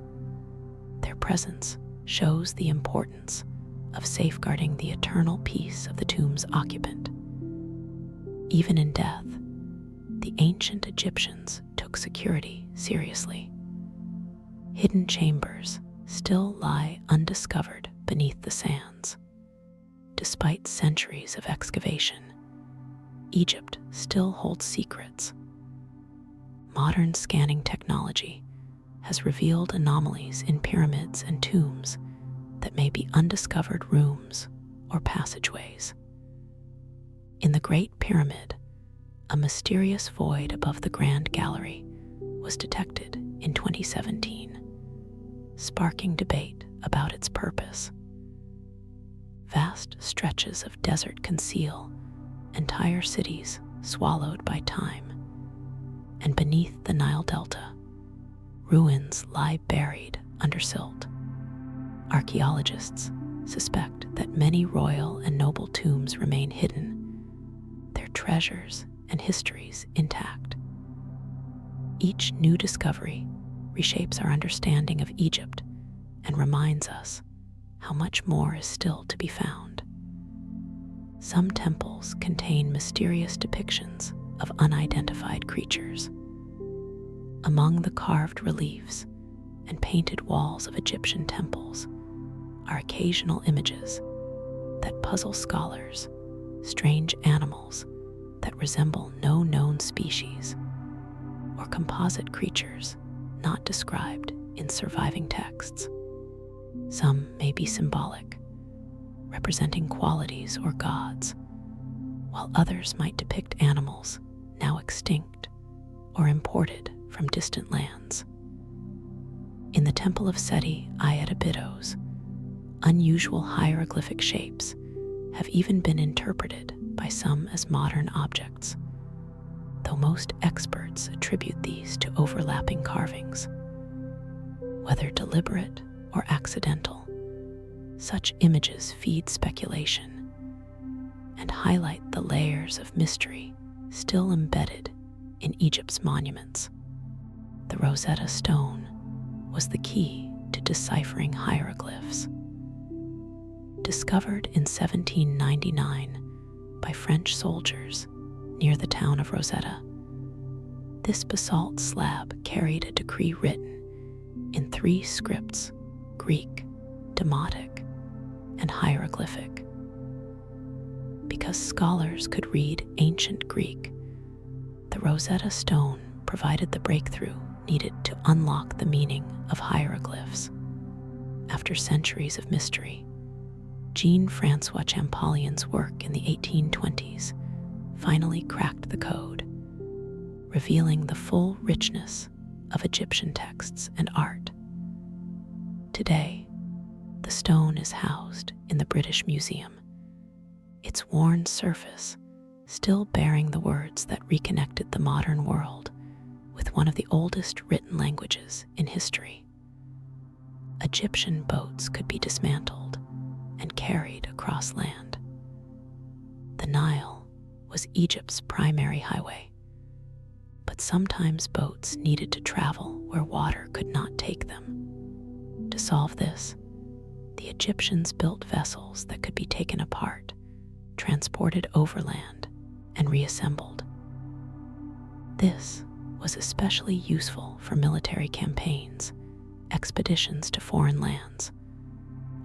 [SPEAKER 1] their presence shows the importance of safeguarding the eternal peace of the tomb's occupant. Even in death, the ancient Egyptians took security seriously. Hidden chambers still lie undiscovered beneath the sands. Despite centuries of excavation, Egypt still holds secrets. Modern scanning technology has revealed anomalies in pyramids and tombs that may be undiscovered rooms or passageways. In the Great Pyramid, a mysterious void above the Grand Gallery was detected in 2017, sparking debate about its purpose. Vast stretches of desert conceal entire cities swallowed by time, and beneath the Nile Delta, ruins lie buried under silt. Archaeologists suspect that many royal and noble tombs remain hidden, their treasures and histories intact. Each new discovery reshapes our understanding of Egypt and reminds us how much more is still to be found. Some temples contain mysterious depictions of unidentified creatures. Among the carved reliefs and painted walls of Egyptian temples are occasional images that puzzle scholars, strange animals that resemble no known species, or composite creatures not described in surviving texts. Some may be symbolic, representing qualities or gods, while others might depict animals now extinct or imported from distant lands. In the Temple of Seti at Abydos, unusual hieroglyphic shapes have even been interpreted by some as modern objects, though most experts attribute these to overlapping carvings. Whether deliberate or accidental, such images feed speculation and highlight the layers of mystery still embedded in Egypt's monuments. The Rosetta Stone was the key to deciphering hieroglyphs. Discovered in 1799 by French soldiers near the town of Rosetta, this basalt slab carried a decree written in 3 scripts: Greek, Demotic, and hieroglyphic. Because scholars could read ancient Greek, the Rosetta Stone provided the breakthrough needed to unlock the meaning of hieroglyphs. After centuries of mystery, Jean-François Champollion's work in the 1820s finally cracked the code, revealing the full richness of Egyptian texts and art. Today, the stone is housed in the British Museum, its worn surface still bearing the words that reconnected the modern world with one of the oldest written languages in history. Egyptian boats could be dismantled and carried across land. The Nile was Egypt's primary highway, but sometimes boats needed to travel where water could not take them. To solve this, the Egyptians built vessels that could be taken apart, transported overland, and reassembled. This was especially useful for military campaigns, expeditions to foreign lands,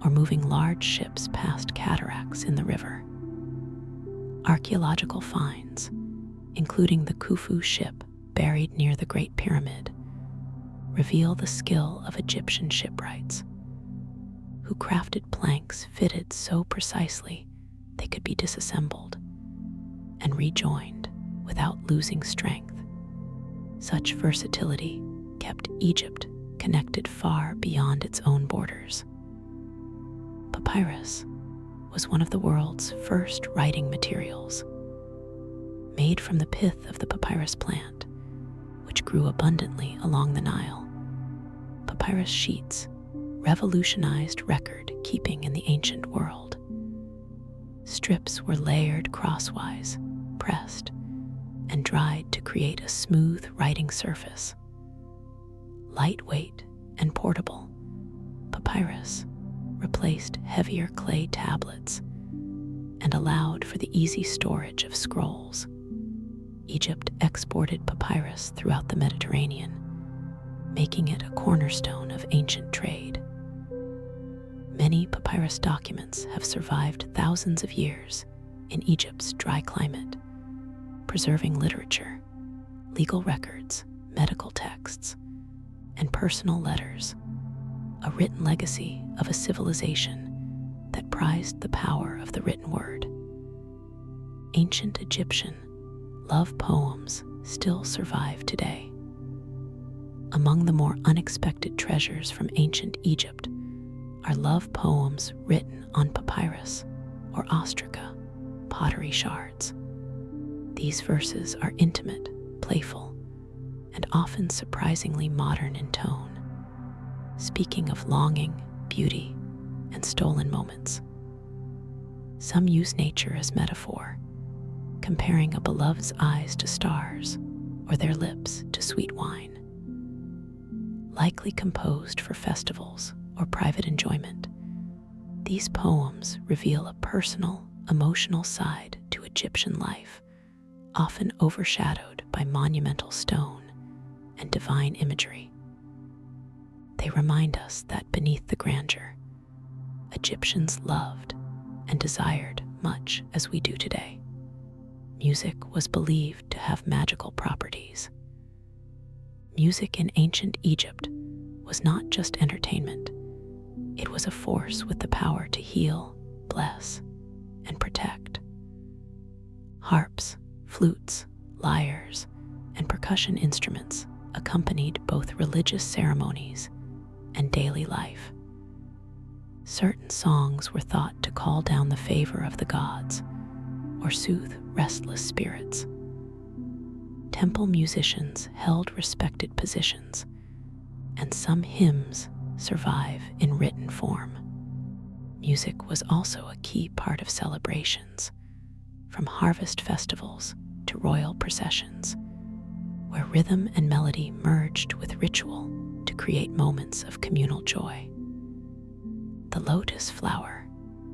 [SPEAKER 1] or moving large ships past cataracts in the river. Archaeological finds, including the Khufu ship buried near the Great Pyramid, reveal the skill of Egyptian shipwrights, who crafted planks fitted so precisely they could be disassembled and rejoined without losing strength. Such versatility kept Egypt connected far beyond its own borders. Papyrus was one of the world's first writing materials. Made from the pith of the papyrus plant, which grew abundantly along the Nile, papyrus sheets revolutionized record keeping in the ancient world. Strips were layered crosswise, pressed, and dried to create a smooth writing surface. Lightweight and portable, papyrus replaced heavier clay tablets and allowed for the easy storage of scrolls. Egypt exported papyrus throughout the Mediterranean, making it a cornerstone of ancient trade. Many papyrus documents have survived thousands of years in Egypt's dry climate, preserving literature, legal records, medical texts, and personal letters, a written legacy of a civilization that prized the power of the written word. Ancient Egyptian love poems still survive today. Among the more unexpected treasures from ancient Egypt are love poems written on papyrus or ostraca, pottery shards. These verses are intimate, playful, and often surprisingly modern in tone, speaking of longing, beauty, and stolen moments. Some use nature as metaphor, comparing a beloved's eyes to stars or their lips to sweet wine. Likely composed for festivals or private enjoyment, these poems reveal a personal, emotional side to Egyptian life, often overshadowed by monumental stone and divine imagery. They remind us that beneath the grandeur, Egyptians loved and desired much as we do today. Music was believed to have magical properties. Music in ancient Egypt was not just entertainment, it was a force with the power to heal, bless, and protect. Harps, flutes, lyres, and percussion instruments accompanied both religious ceremonies and daily life. Certain songs were thought to call down the favor of the gods or soothe restless spirits. Temple musicians held respected positions, and some hymns survive in written form. Music was also a key part of celebrations, from harvest festivals to royal processions, where rhythm and melody merged with ritual to create moments of communal joy. The lotus flower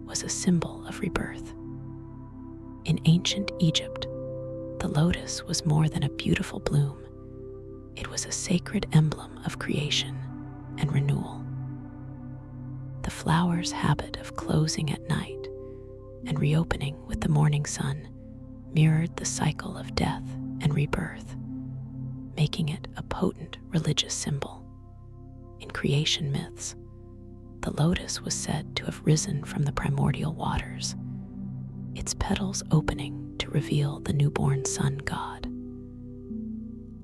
[SPEAKER 1] was a symbol of rebirth. In ancient Egypt, the lotus was more than a beautiful bloom. It was a sacred emblem of creation and renewal. The flower's habit of closing at night and reopening with the morning sun mirrored the cycle of death and rebirth, making it a potent religious symbol. In creation myths, the lotus was said to have risen from the primordial waters, its petals opening to reveal the newborn sun god.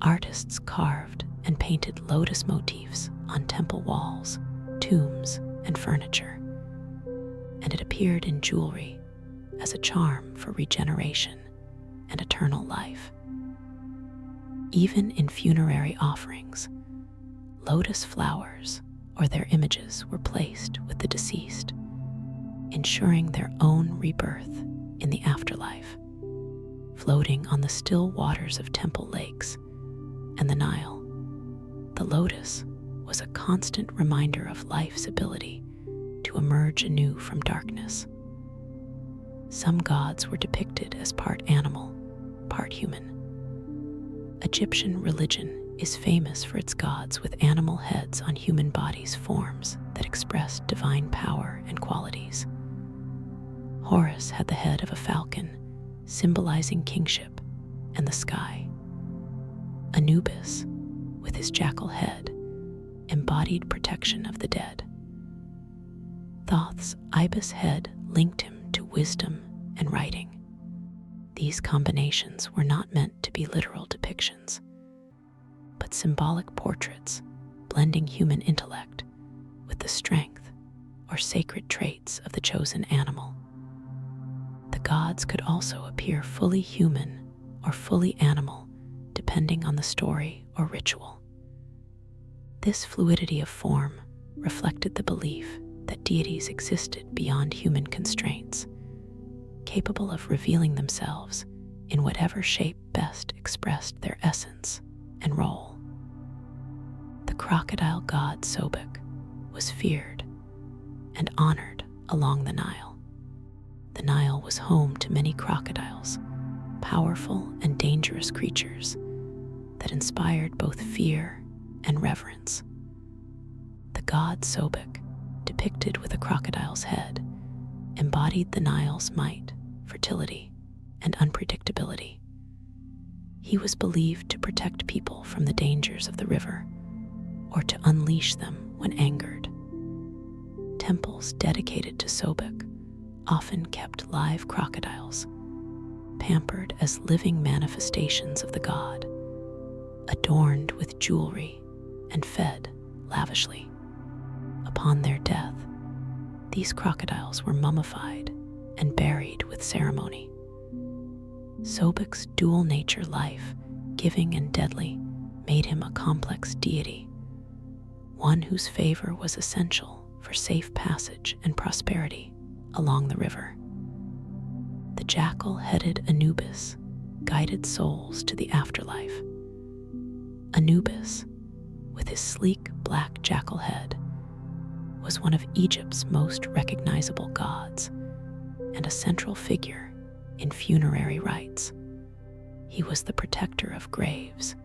[SPEAKER 1] Artists carved and painted lotus motifs on temple walls, tombs, and furniture, and it appeared in jewelry as a charm for regeneration and eternal life. Even in funerary offerings, lotus flowers or their images were placed with the deceased, ensuring their own rebirth in the afterlife. Floating on the still waters of temple lakes and the Nile, the lotus was a constant reminder of life's ability to emerge anew from darkness. Some gods were depicted as part animal, part human. Egyptian religion is famous for its gods with animal heads on human bodies, forms that express divine power and qualities. Horus had the head of a falcon, symbolizing kingship and the sky. Anubis, with his jackal head, embodied protection of the dead. Thoth's ibis head linked him to wisdom and writing. These combinations were not meant to be literal depictions, but symbolic portraits blending human intellect with the strength or sacred traits of the chosen animal. The gods could also appear fully human or fully animal, depending on the story or ritual. This fluidity of form reflected the belief that deities existed beyond human constraints, capable of revealing themselves in whatever shape best expressed their essence and role. The crocodile god Sobek was feared and honored along the Nile. The Nile was home to many crocodiles, powerful and dangerous creatures that inspired both fear and reverence. The god Sobek, depicted with a crocodile's head, embodied the Nile's might, fertility, and unpredictability. He was believed to protect people from the dangers of the river or to unleash them when angered. Temples dedicated to Sobek often kept live crocodiles, pampered as living manifestations of the god, adorned with jewelry and fed lavishly. Upon their death, these crocodiles were mummified and buried with ceremony. Sobek's dual nature life, giving and deadly, made him a complex deity, one whose favor was essential for safe passage and prosperity along the river. The jackal-headed Anubis guided souls to the afterlife. Anubis, with his sleek black jackal head, was one of Egypt's most recognizable gods and a central figure in funerary rites. He was the protector of graves,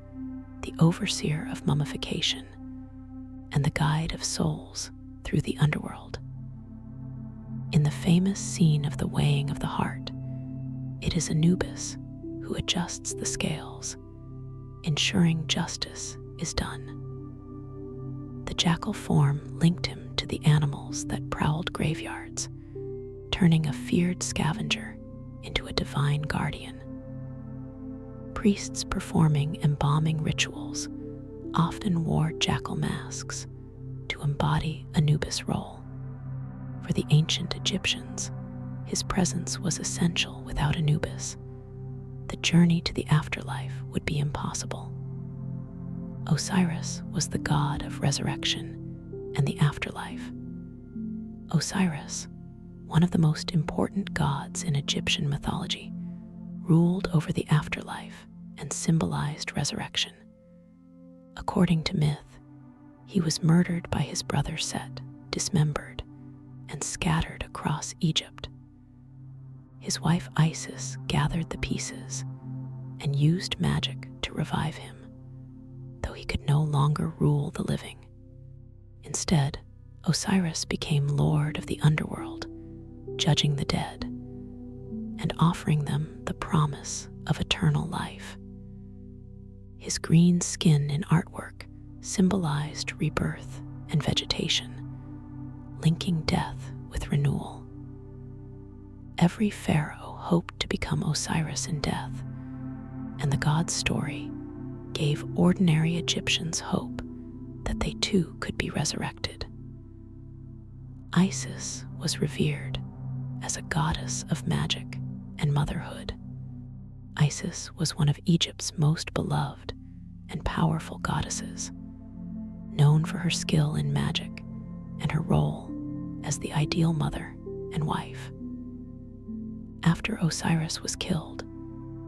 [SPEAKER 1] the overseer of mummification, and the guide of souls through the underworld. In the famous scene of the weighing of the heart, it is Anubis who adjusts the scales, ensuring justice is done. The jackal form linked him to the animals that prowled graveyards, turning a feared scavenger into a divine guardian. Priests performing embalming rituals often wore jackal masks to embody Anubis' role. For the ancient Egyptians, his presence was essential. Without Anubis, the journey to the afterlife would be impossible. Osiris was the god of resurrection and the afterlife. Osiris, one of the most important gods in Egyptian mythology, ruled over the afterlife and symbolized resurrection. According to myth, he was murdered by his brother Set, dismembered, and scattered across Egypt. His wife Isis gathered the pieces and used magic to revive him, though he could no longer rule the living. Instead, Osiris became lord of the underworld, judging the dead and offering them the promise of eternal life. His green skin in artwork symbolized rebirth and vegetation, linking death with renewal. Every pharaoh hoped to become Osiris in death, and the god's story gave ordinary Egyptians hope that they too could be resurrected. Isis was revered as a goddess of magic and motherhood. Isis was one of Egypt's most beloved and powerful goddesses, known for her skill in magic and her role as the ideal mother and wife. After Osiris was killed,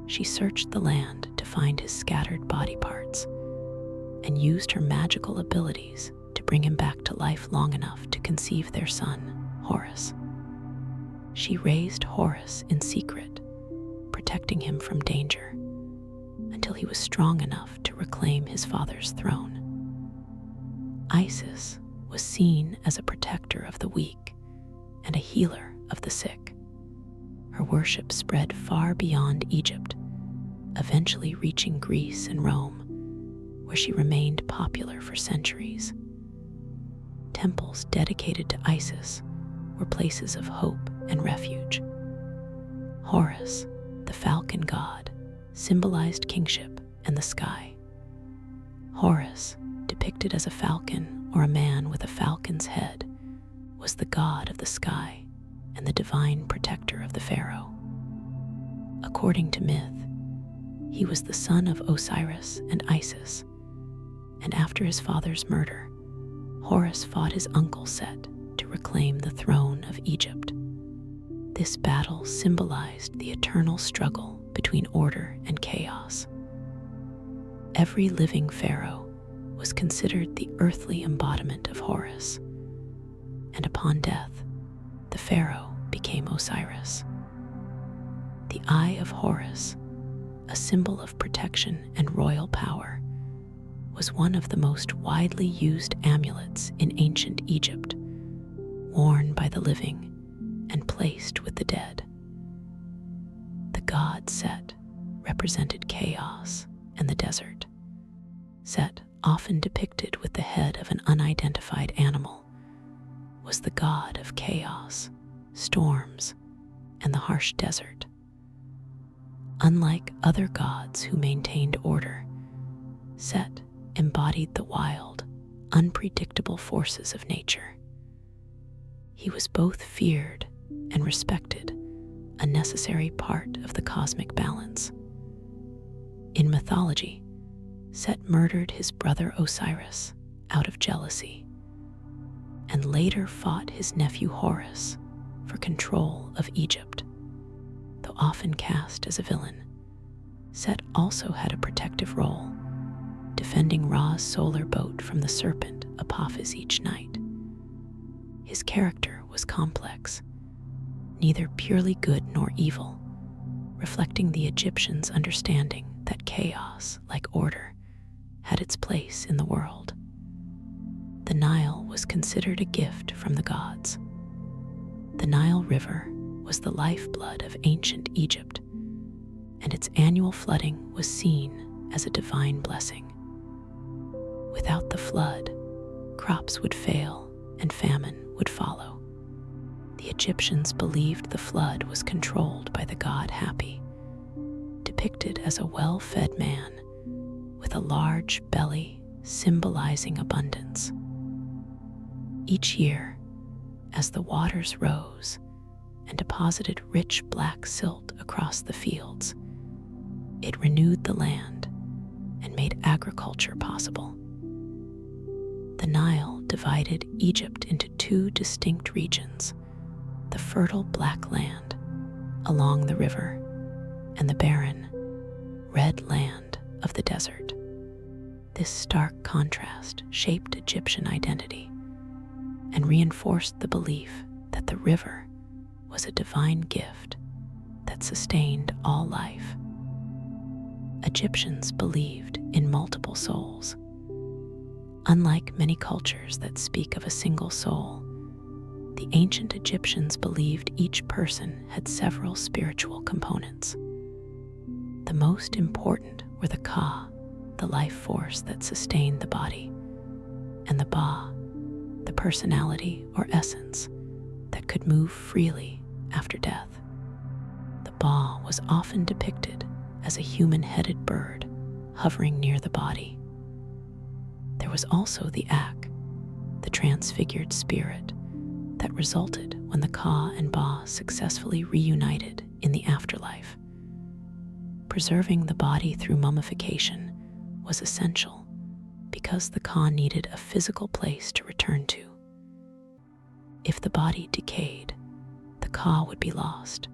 [SPEAKER 1] she searched the land to find his scattered body parts and used her magical abilities to bring him back to life long enough to conceive their son, Horus. She raised Horus in secret, protecting him from danger until he was strong enough to reclaim his father's throne. Isis was seen as a protector of the weak and a healer of the sick. Her worship spread far beyond Egypt, eventually reaching Greece and Rome, where she remained popular for centuries. Temples dedicated to Isis were places of hope and refuge. Horus, the falcon god, symbolized kingship and the sky. Horus, depicted as a falcon or a man with a falcon's head, was the god of the sky and the divine protector of the pharaoh. According to myth, he was the son of Osiris and Isis, and after his father's murder, Horus fought his uncle Set to reclaim the throne of Egypt. This battle symbolized the eternal struggle between order and chaos. Every living pharaoh was considered the earthly embodiment of Horus, and upon death, the pharaoh became Osiris. The Eye of Horus, a symbol of protection and royal power, was one of the most widely used amulets in ancient Egypt, worn by the living and placed with the dead. The god Set represented chaos and the desert. Set, often depicted with the head of an unidentified animal, was the god of chaos, storms, and the harsh desert. Unlike other gods who maintained order, Set embodied the wild, unpredictable forces of nature. He was both feared and respected, a necessary part of the cosmic balance. In mythology, Set murdered his brother Osiris out of jealousy, and later fought his nephew Horus for control of Egypt. Though often cast as a villain, Set also had a protective role, defending Ra's solar boat from the serpent Apophis each night. His character was complex, neither purely good nor evil, reflecting the Egyptians' understanding that chaos, like order, had its place in the world. The Nile was considered a gift from the gods. The Nile River was the lifeblood of ancient Egypt, and its annual flooding was seen as a divine blessing. Without the flood, crops would fail and famine would follow. The Egyptians believed the flood was controlled by the god Hapi, depicted as a well-fed man with a large belly symbolizing abundance. Each year, as the waters rose and deposited rich black silt across the fields, it renewed the land and made agriculture possible. The Nile divided Egypt into two distinct regions: the fertile black land along the river and the barren, red land of the desert. This stark contrast shaped Egyptian identity and reinforced the belief that the river was a divine gift that sustained all life. Egyptians believed in multiple souls. Unlike many cultures that speak of a single soul, the ancient Egyptians believed each person had several spiritual components. The most important were the Ka, the life force that sustained the body, and the Ba, the personality or essence that could move freely after death. The Ba was often depicted as a human-headed bird hovering near the body. There was also the Ak, the transfigured spirit that resulted when the Ka and Ba successfully reunited in the afterlife. Preserving the body through mummification was essential because the Ka needed a physical place to return to. If the body decayed, the Ka would be lost,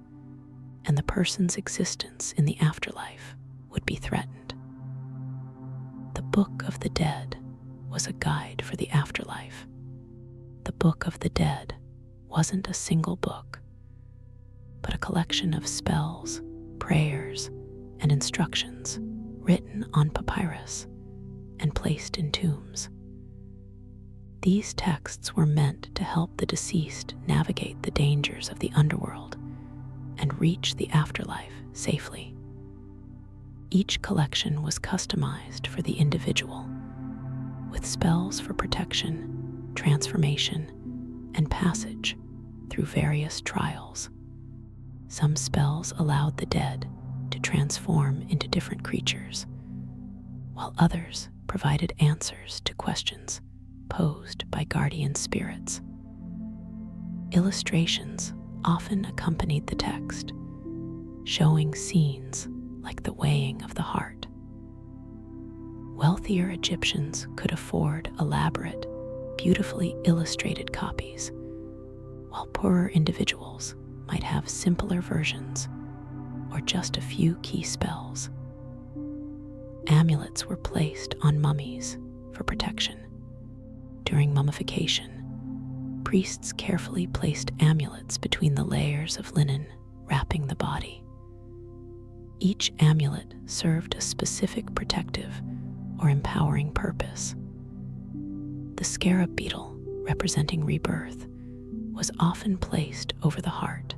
[SPEAKER 1] and the person's existence in the afterlife would be threatened. The Book of the Dead was a guide for the afterlife. The Book of the Dead wasn't a single book, but a collection of spells, prayers, and instructions written on papyrus and placed in tombs. These texts were meant to help the deceased navigate the dangers of the underworld and reach the afterlife safely. Each collection was customized for the individual, with spells for protection, transformation, and passage through various trials. Some spells allowed the dead to transform into different creatures, while others provided answers to questions posed by guardian spirits. Illustrations often accompanied the text, showing scenes like the weighing of the heart. Wealthier Egyptians could afford elaborate, beautifully illustrated copies, while poorer individuals might have simpler versions or just a few key spells. Amulets were placed on mummies for protection. During mummification, priests carefully placed amulets between the layers of linen wrapping the body. Each amulet served a specific protective or empowering purpose. The scarab beetle, representing rebirth, was often placed over the heart.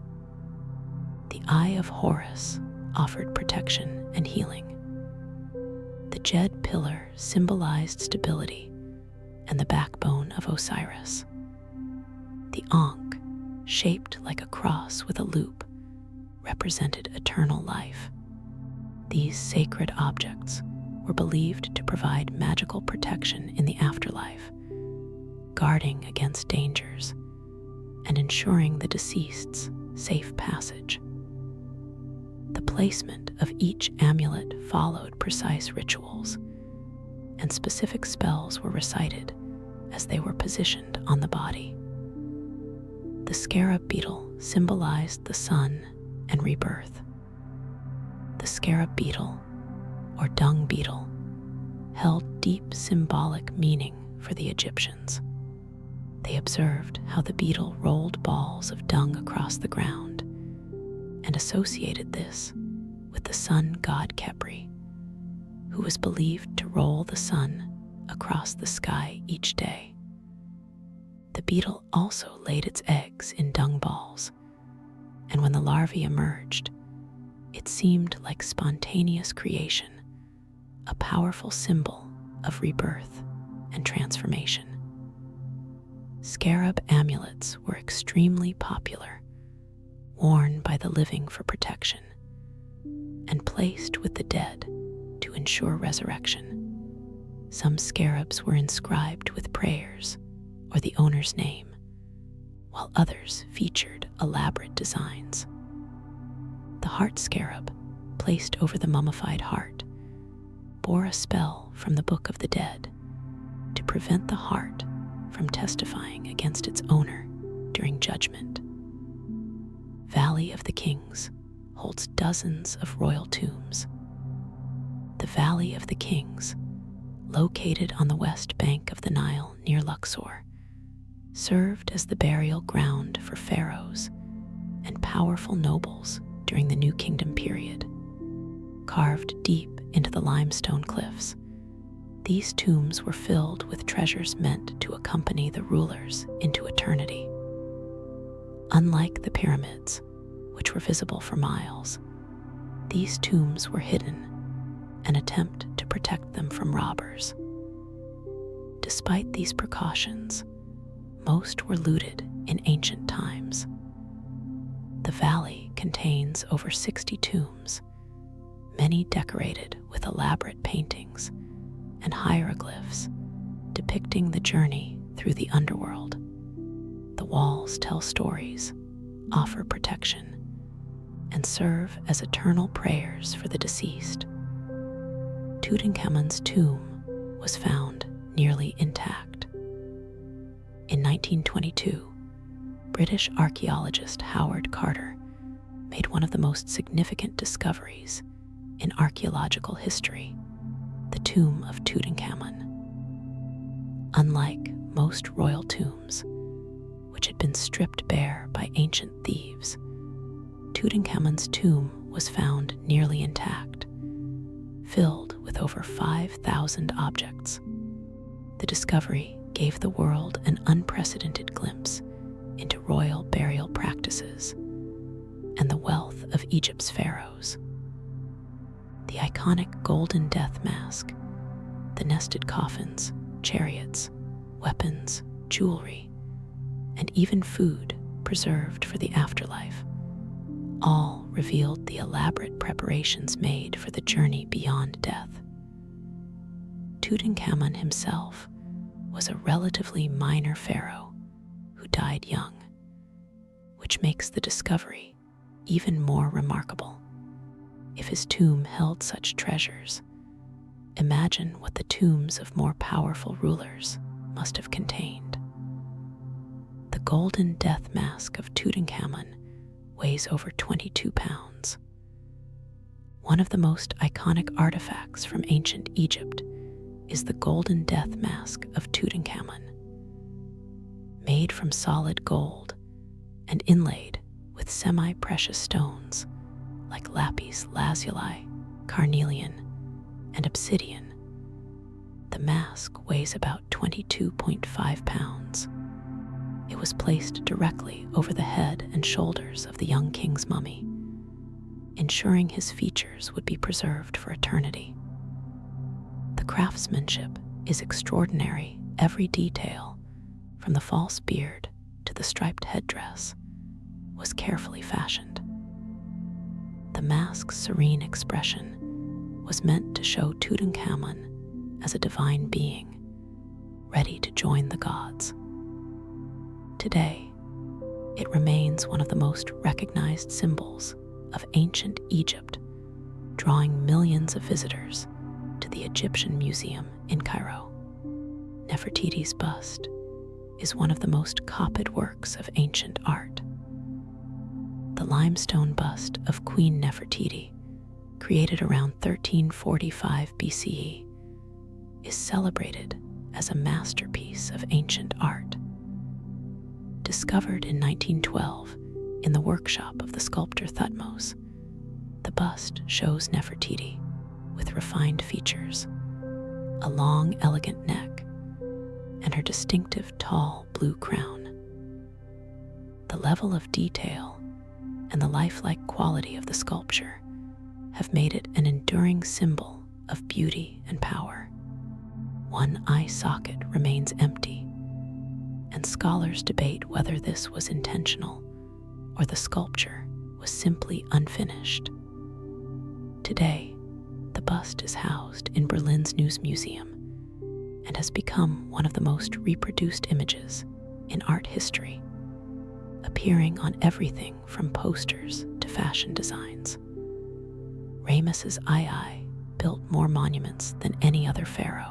[SPEAKER 1] The Eye of Horus offered protection and healing. The Jed pillar symbolized stability and the backbone of Osiris. The Ankh, shaped like a cross with a loop, represented eternal life. These sacred objects were believed to provide magical protection in the afterlife, guarding against dangers and ensuring the deceased's safe passage. The placement of each amulet followed precise rituals, and specific spells were recited as they were positioned on the body. The scarab beetle symbolized the sun and rebirth. The scarab beetle, or dung beetle, held deep symbolic meaning for the Egyptians. They observed how the beetle rolled balls of dung across the ground and associated this with the sun god Khepri, who was believed to roll the sun across the sky each day. The beetle also laid its eggs in dung balls, and when the larvae emerged, it seemed like spontaneous creation, a powerful symbol of rebirth. and transformation. Scarab amulets were extremely popular, worn by the living for protection, and placed with the dead to ensure resurrection. Some scarabs were inscribed with prayers or the owner's name, while others featured elaborate designs. The heart scarab, placed over the mummified heart, bore a spell from the Book of the Dead to prevent the heart from testifying against its owner during judgment. Valley of the Kings holds dozens of royal tombs. The Valley of the Kings, located on the west bank of the Nile near Luxor, served as the burial ground for pharaohs and powerful nobles during the New Kingdom period. Carved deep into the limestone cliffs, these tombs were filled with treasures meant to accompany the rulers into eternity. Unlike the pyramids, which were visible for miles, these tombs were hidden, an attempt to protect them from robbers. Despite these precautions, most were looted in ancient times. The valley contains over 60 tombs, many decorated with elaborate paintings and hieroglyphs depicting the journey through the underworld. The walls tell stories, offer protection, and serve as eternal prayers for the deceased. Tutankhamun's tomb was found nearly intact. In 1922, British archaeologist Howard Carter made one of the most significant discoveries in archaeological history: the tomb of Tutankhamun. Unlike most royal tombs, which had been stripped bare by ancient thieves, Tutankhamun's tomb was found nearly intact, filled with over 5,000 objects. The discovery gave the world an unprecedented glimpse into royal burial practices and the wealth of Egypt's pharaohs. The iconic golden death mask, the nested coffins, chariots, weapons, jewelry, and even food preserved for the afterlife, all revealed the elaborate preparations made for the journey beyond death. Tutankhamun himself was a relatively minor pharaoh who died young, which makes the discovery even more remarkable. If his tomb held such treasures, imagine what the tombs of more powerful rulers must have contained. The golden death mask of Tutankhamun weighs over 22 pounds. One of the most iconic artifacts from ancient Egypt is the golden death mask of Tutankhamun. Made from solid gold and inlaid with semi-precious stones like lapis lazuli, carnelian, and obsidian, the mask weighs about 22.5 pounds. It was placed directly over the head and shoulders of the young king's mummy, ensuring his features would be preserved for eternity. The craftsmanship is extraordinary. Every detail, from the false beard to the striped headdress, was carefully fashioned. The mask's serene expression was meant to show Tutankhamun as a divine being, ready to join the gods. Today, it remains one of the most recognized symbols of ancient Egypt, drawing millions of visitors to the Egyptian Museum in Cairo. Nefertiti's bust is one of the most copied works of ancient art. The limestone bust of Queen Nefertiti, created around 1345 BCE, is celebrated as a masterpiece of ancient art. Discovered in 1912 in the workshop of the sculptor Thutmose, the bust shows Nefertiti with refined features, a long, elegant neck, and her distinctive tall blue crown. The level of detail and the lifelike quality of the sculpture have made it an enduring symbol of beauty and power. one eye socket remains empty, and scholars debate whether this was intentional or the sculpture was simply unfinished. Today, the bust is housed in Berlin's News Museum and has become one of the most reproduced images in art history, appearing on everything from posters to fashion designs. Ramesses II built more monuments than any other pharaoh.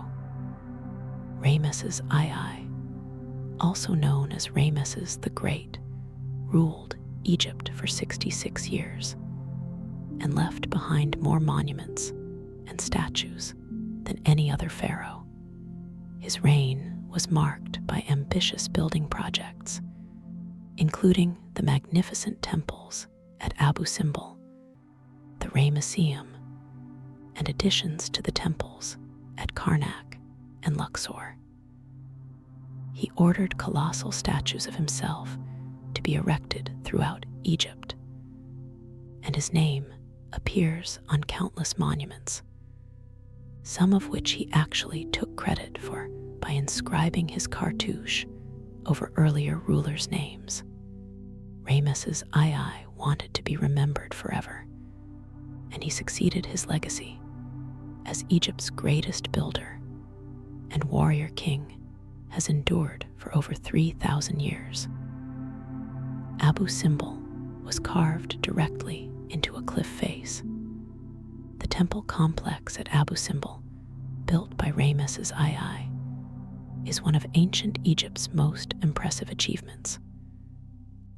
[SPEAKER 1] Ramesses II, also known as Ramesses the Great, ruled Egypt for 66 years and left behind more monuments and statues than any other pharaoh. His reign was marked by ambitious building projects, including the magnificent temples at Abu Simbel, the Ramesseum, and additions to the temples at Karnak and Luxor. He ordered colossal statues of himself to be erected throughout Egypt, and his name appears on countless monuments, some of which he actually took credit for by inscribing his cartouche over earlier rulers' names. Ramesses II wanted to be remembered forever, and he succeeded his legacy as Egypt's greatest builder and warrior king has endured for over 3,000 years. Abu Simbel was carved directly into a cliff face. The temple complex at Abu Simbel, built by Ramesses II, is one of ancient Egypt's most impressive achievements.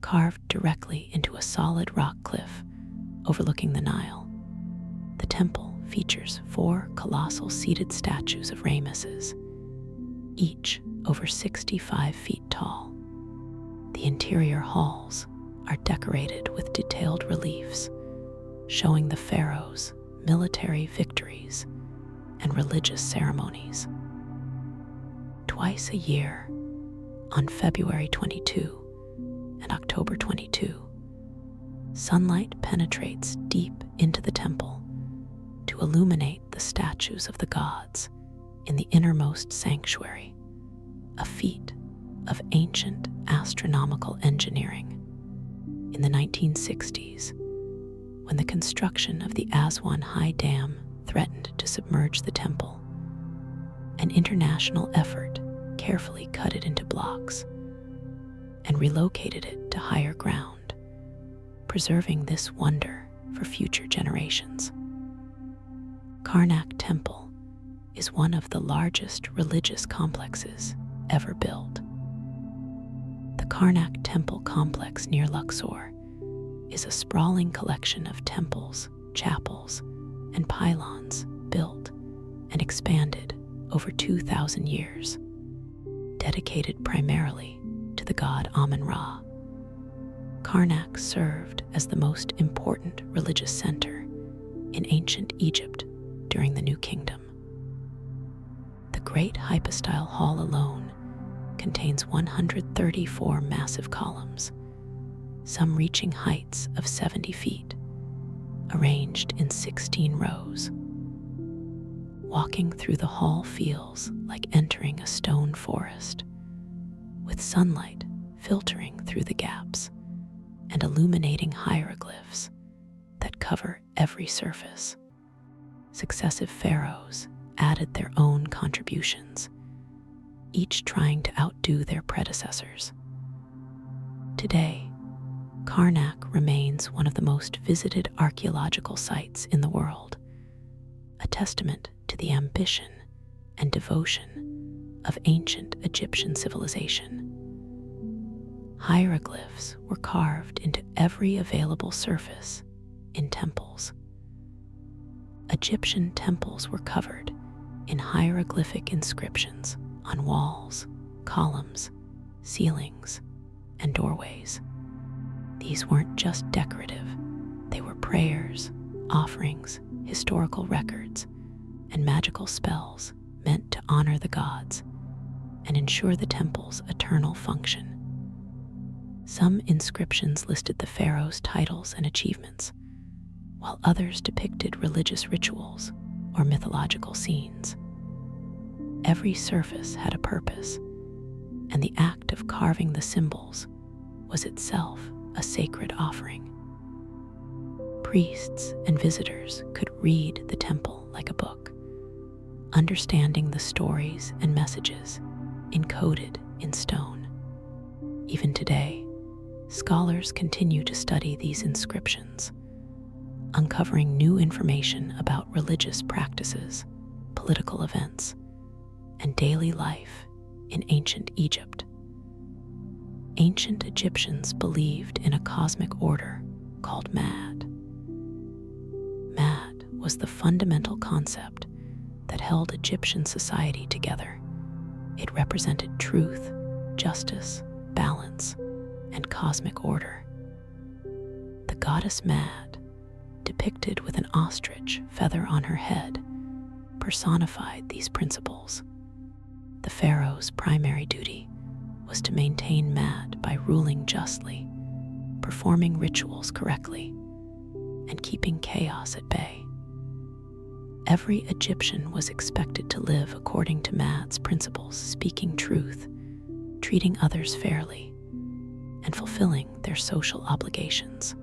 [SPEAKER 1] Carved directly into a solid rock cliff overlooking the Nile, the temple features 4 colossal seated statues of Ramesses, each over 65 feet tall. The interior halls are decorated with detailed reliefs showing the pharaohs' military victories and religious ceremonies. Twice a year, on February 22 and October 22, sunlight penetrates deep into the temple to illuminate the statues of the gods in the innermost sanctuary, a feat of ancient astronomical engineering. In the 1960s, when the construction of the Aswan High Dam threatened to submerge the temple, an international effort carefully cut it into blocks and relocated it to higher ground, preserving this wonder for future generations. Karnak Temple is one of the largest religious complexes ever built. The Karnak Temple complex near Luxor is a sprawling collection of temples, chapels, and pylons built and expanded over 2,000 years, dedicated primarily to the god Amun-Ra. Karnak served as the most important religious center in ancient Egypt during the New Kingdom. The Great Hypostyle Hall alone contains 134 massive columns, some reaching heights of 70 feet, arranged in 16 rows. Walking through the hall feels like entering a stone forest, with sunlight filtering through the gaps and illuminating hieroglyphs that cover every surface. Successive pharaohs added their own contributions, each trying to outdo their predecessors. Today, Karnak remains one of the most visited archaeological sites in the world, a testament to the ambition and devotion of ancient Egyptian civilization. Hieroglyphs were carved into every available surface in temples. Egyptian temples were covered in hieroglyphic inscriptions on walls, columns, ceilings, and doorways. These weren't just decorative, they were prayers, offerings, historical records, and magical spells meant to honor the gods and ensure the temple's eternal function. Some inscriptions listed the pharaoh's titles and achievements, while others depicted religious rituals or mythological scenes. Every surface had a purpose, and the act of carving the symbols was itself a sacred offering. Priests and visitors could read the temple like a book, understanding the stories and messages encoded in stone. Even today, scholars continue to study these inscriptions, uncovering new information about religious practices, political events, and daily life in ancient Egypt. Ancient Egyptians believed in a cosmic order called Mad. Mad was the fundamental concept that held Egyptian society together. It represented truth, justice, balance, and cosmic order. The goddess Mad, depicted with an ostrich feather on her head, personified these principles. The pharaoh's primary duty was to maintain Mad by ruling justly, performing rituals correctly, and keeping chaos at bay. Every Egyptian was expected to live according to Mad's principles, speaking truth, treating others fairly, and fulfilling their social obligations.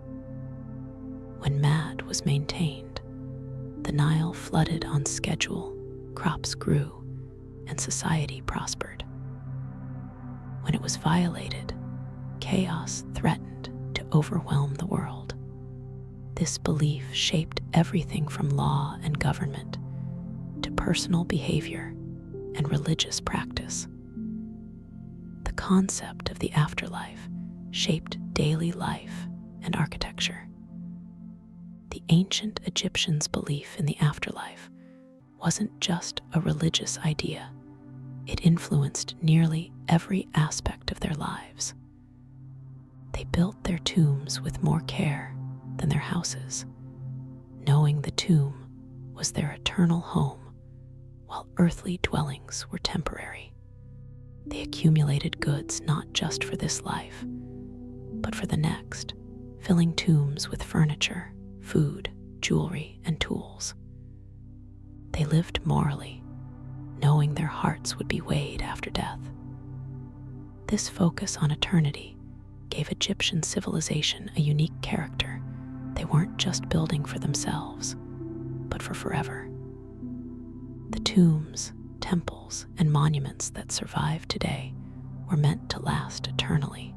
[SPEAKER 1] When Mad was maintained, the Nile flooded on schedule, crops grew, and society prospered. When it was violated, chaos threatened to overwhelm the world. This belief shaped everything from law and government to personal behavior and religious practice. The concept of the afterlife shaped daily life and architecture. The ancient Egyptians' belief in the afterlife wasn't just a religious idea. It influenced nearly every aspect of their lives. They built their tombs with more care than their houses, knowing the tomb was their eternal home, while earthly dwellings were temporary. They accumulated goods not just for this life, but for the next, filling tombs with furniture, food, jewelry, and tools. They lived morally, knowing their hearts would be weighed after death. This focus on eternity gave Egyptian civilization a unique character. They weren't just building for themselves, but for forever. The tombs, temples, and monuments that survive today were meant to last eternally.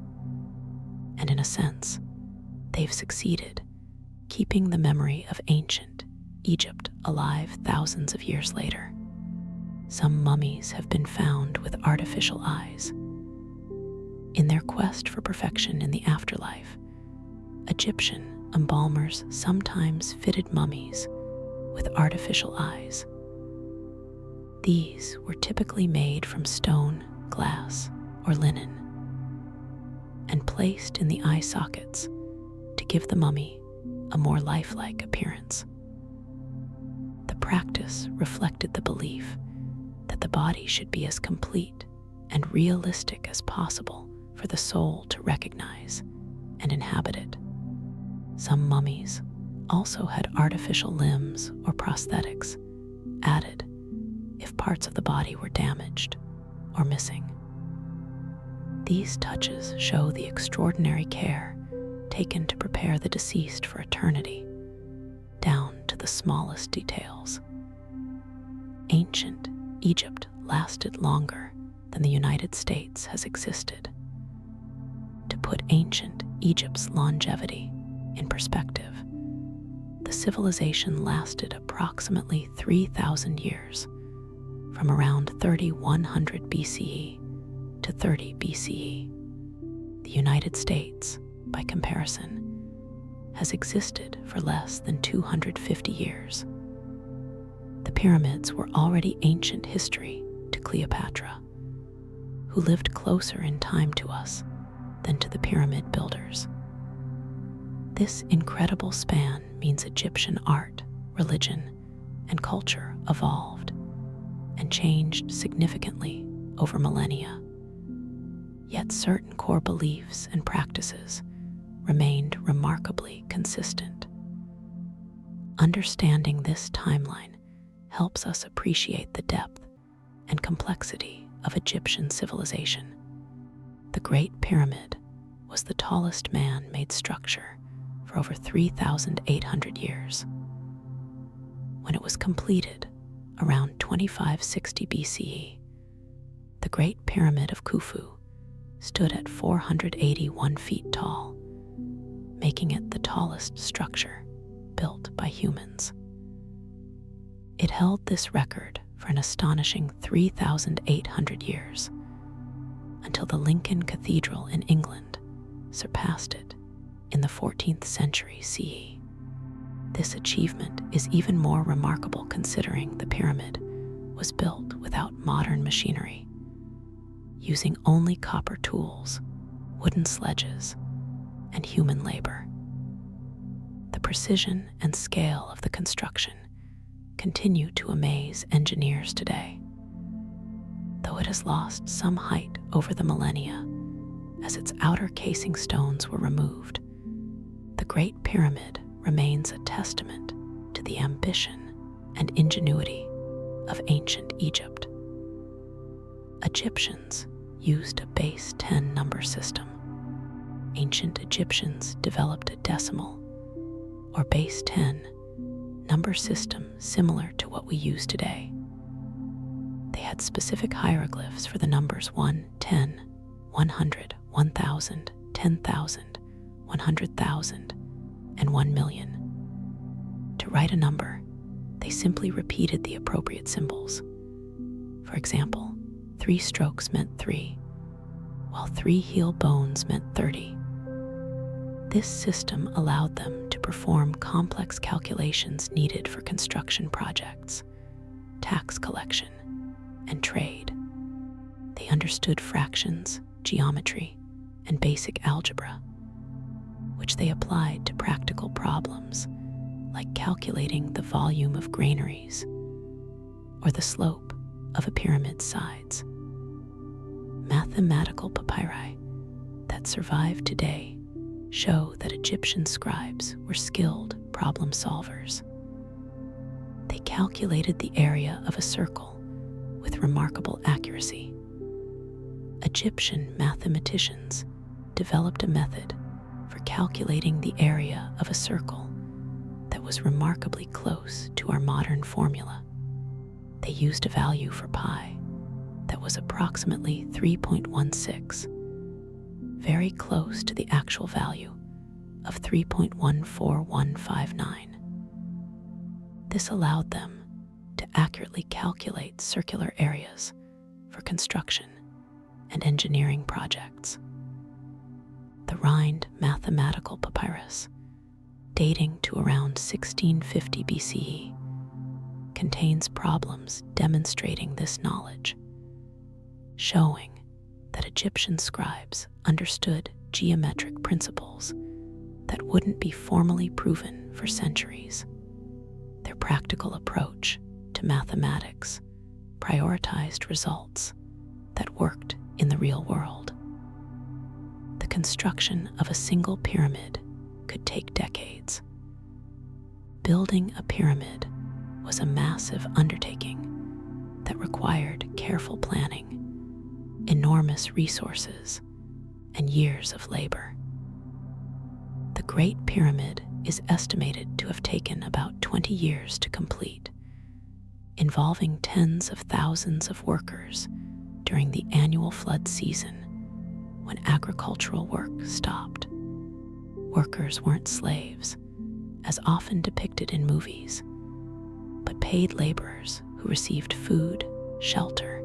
[SPEAKER 1] And in a sense, they've succeeded, keeping the memory of ancient Egypt alive thousands of years later. Some mummies have been found with artificial eyes. In their quest for perfection in the afterlife, Egyptian embalmers sometimes fitted mummies with artificial eyes. These were typically made from stone, glass, or linen, and placed in the eye sockets to give the mummy a more lifelike appearance. The practice reflected the belief that the body should be as complete and realistic as possible for the soul to recognize and inhabit it. Some mummies also had artificial limbs or prosthetics added if parts of the body were damaged or missing. These touches show the extraordinary care taken to prepare the deceased for eternity, down to the smallest details. Ancient Egypt lasted longer than the United States has existed. To put ancient Egypt's longevity in perspective, the civilization lasted approximately 3,000 years, from around 3100 BCE to 30 BCE. The United States, by comparison, has existed for less than 250 years. The pyramids were already ancient history to Cleopatra, who lived closer in time to us than to the pyramid builders. This incredible span means Egyptian art, religion, and culture evolved and changed significantly over millennia. Yet certain core beliefs and practices remained remarkably consistent. Understanding this timeline helps us appreciate the depth and complexity of Egyptian civilization. The Great Pyramid was the tallest man-made structure for over 3,800 years. When it was completed around 2560 BCE, the Great Pyramid of Khufu stood at 481 feet tall, making it the tallest structure built by humans. It held this record for an astonishing 3,800 years, until the Lincoln Cathedral in England surpassed it in the 14th century CE. This achievement is even more remarkable considering the pyramid was built without modern machinery, using only copper tools, wooden sledges, and human labor. The precision and scale of the construction continue to amaze engineers today. Though it has lost some height over the millennia as its outer casing stones were removed, the Great Pyramid remains a testament to the ambition and ingenuity of ancient Egypt. Egyptians used a base 10 number system. Ancient Egyptians developed a decimal, or base 10, number system similar to what we use today. They had specific hieroglyphs for the numbers 1, 10, 100, 1,000, 10,000, 100,000, and 1 million. To write a number, they simply repeated the appropriate symbols. For example, 3 strokes meant 3, while 3 heel bones meant 30. This system allowed them to perform complex calculations needed for construction projects, tax collection, and trade. They understood fractions, geometry, and basic algebra, which they applied to practical problems like calculating the volume of granaries or the slope of a pyramid's sides. Mathematical papyri that survive today show that Egyptian scribes were skilled problem solvers. They calculated the area of a circle with remarkable accuracy. Egyptian mathematicians developed a method for calculating the area of a circle that was remarkably close to our modern formula. They used a value for pi that was approximately 3.16, very close to the actual value of 3.14159. This allowed them to accurately calculate circular areas for construction and engineering projects. The Rind mathematical papyrus, dating to around 1650 BCE, contains problems demonstrating this knowledge, showing that Egyptian scribes understood geometric principles that wouldn't be formally proven for centuries. Their practical approach to mathematics prioritized results that worked in the real world. The construction of a single pyramid could take decades. Building a pyramid was a massive undertaking that required careful planning, enormous resources, and years of labor. The Great Pyramid is estimated to have taken about 20 years to complete, involving tens of thousands of workers during the annual flood season when agricultural work stopped. Workers weren't slaves, as often depicted in movies, but paid laborers who received food, shelter,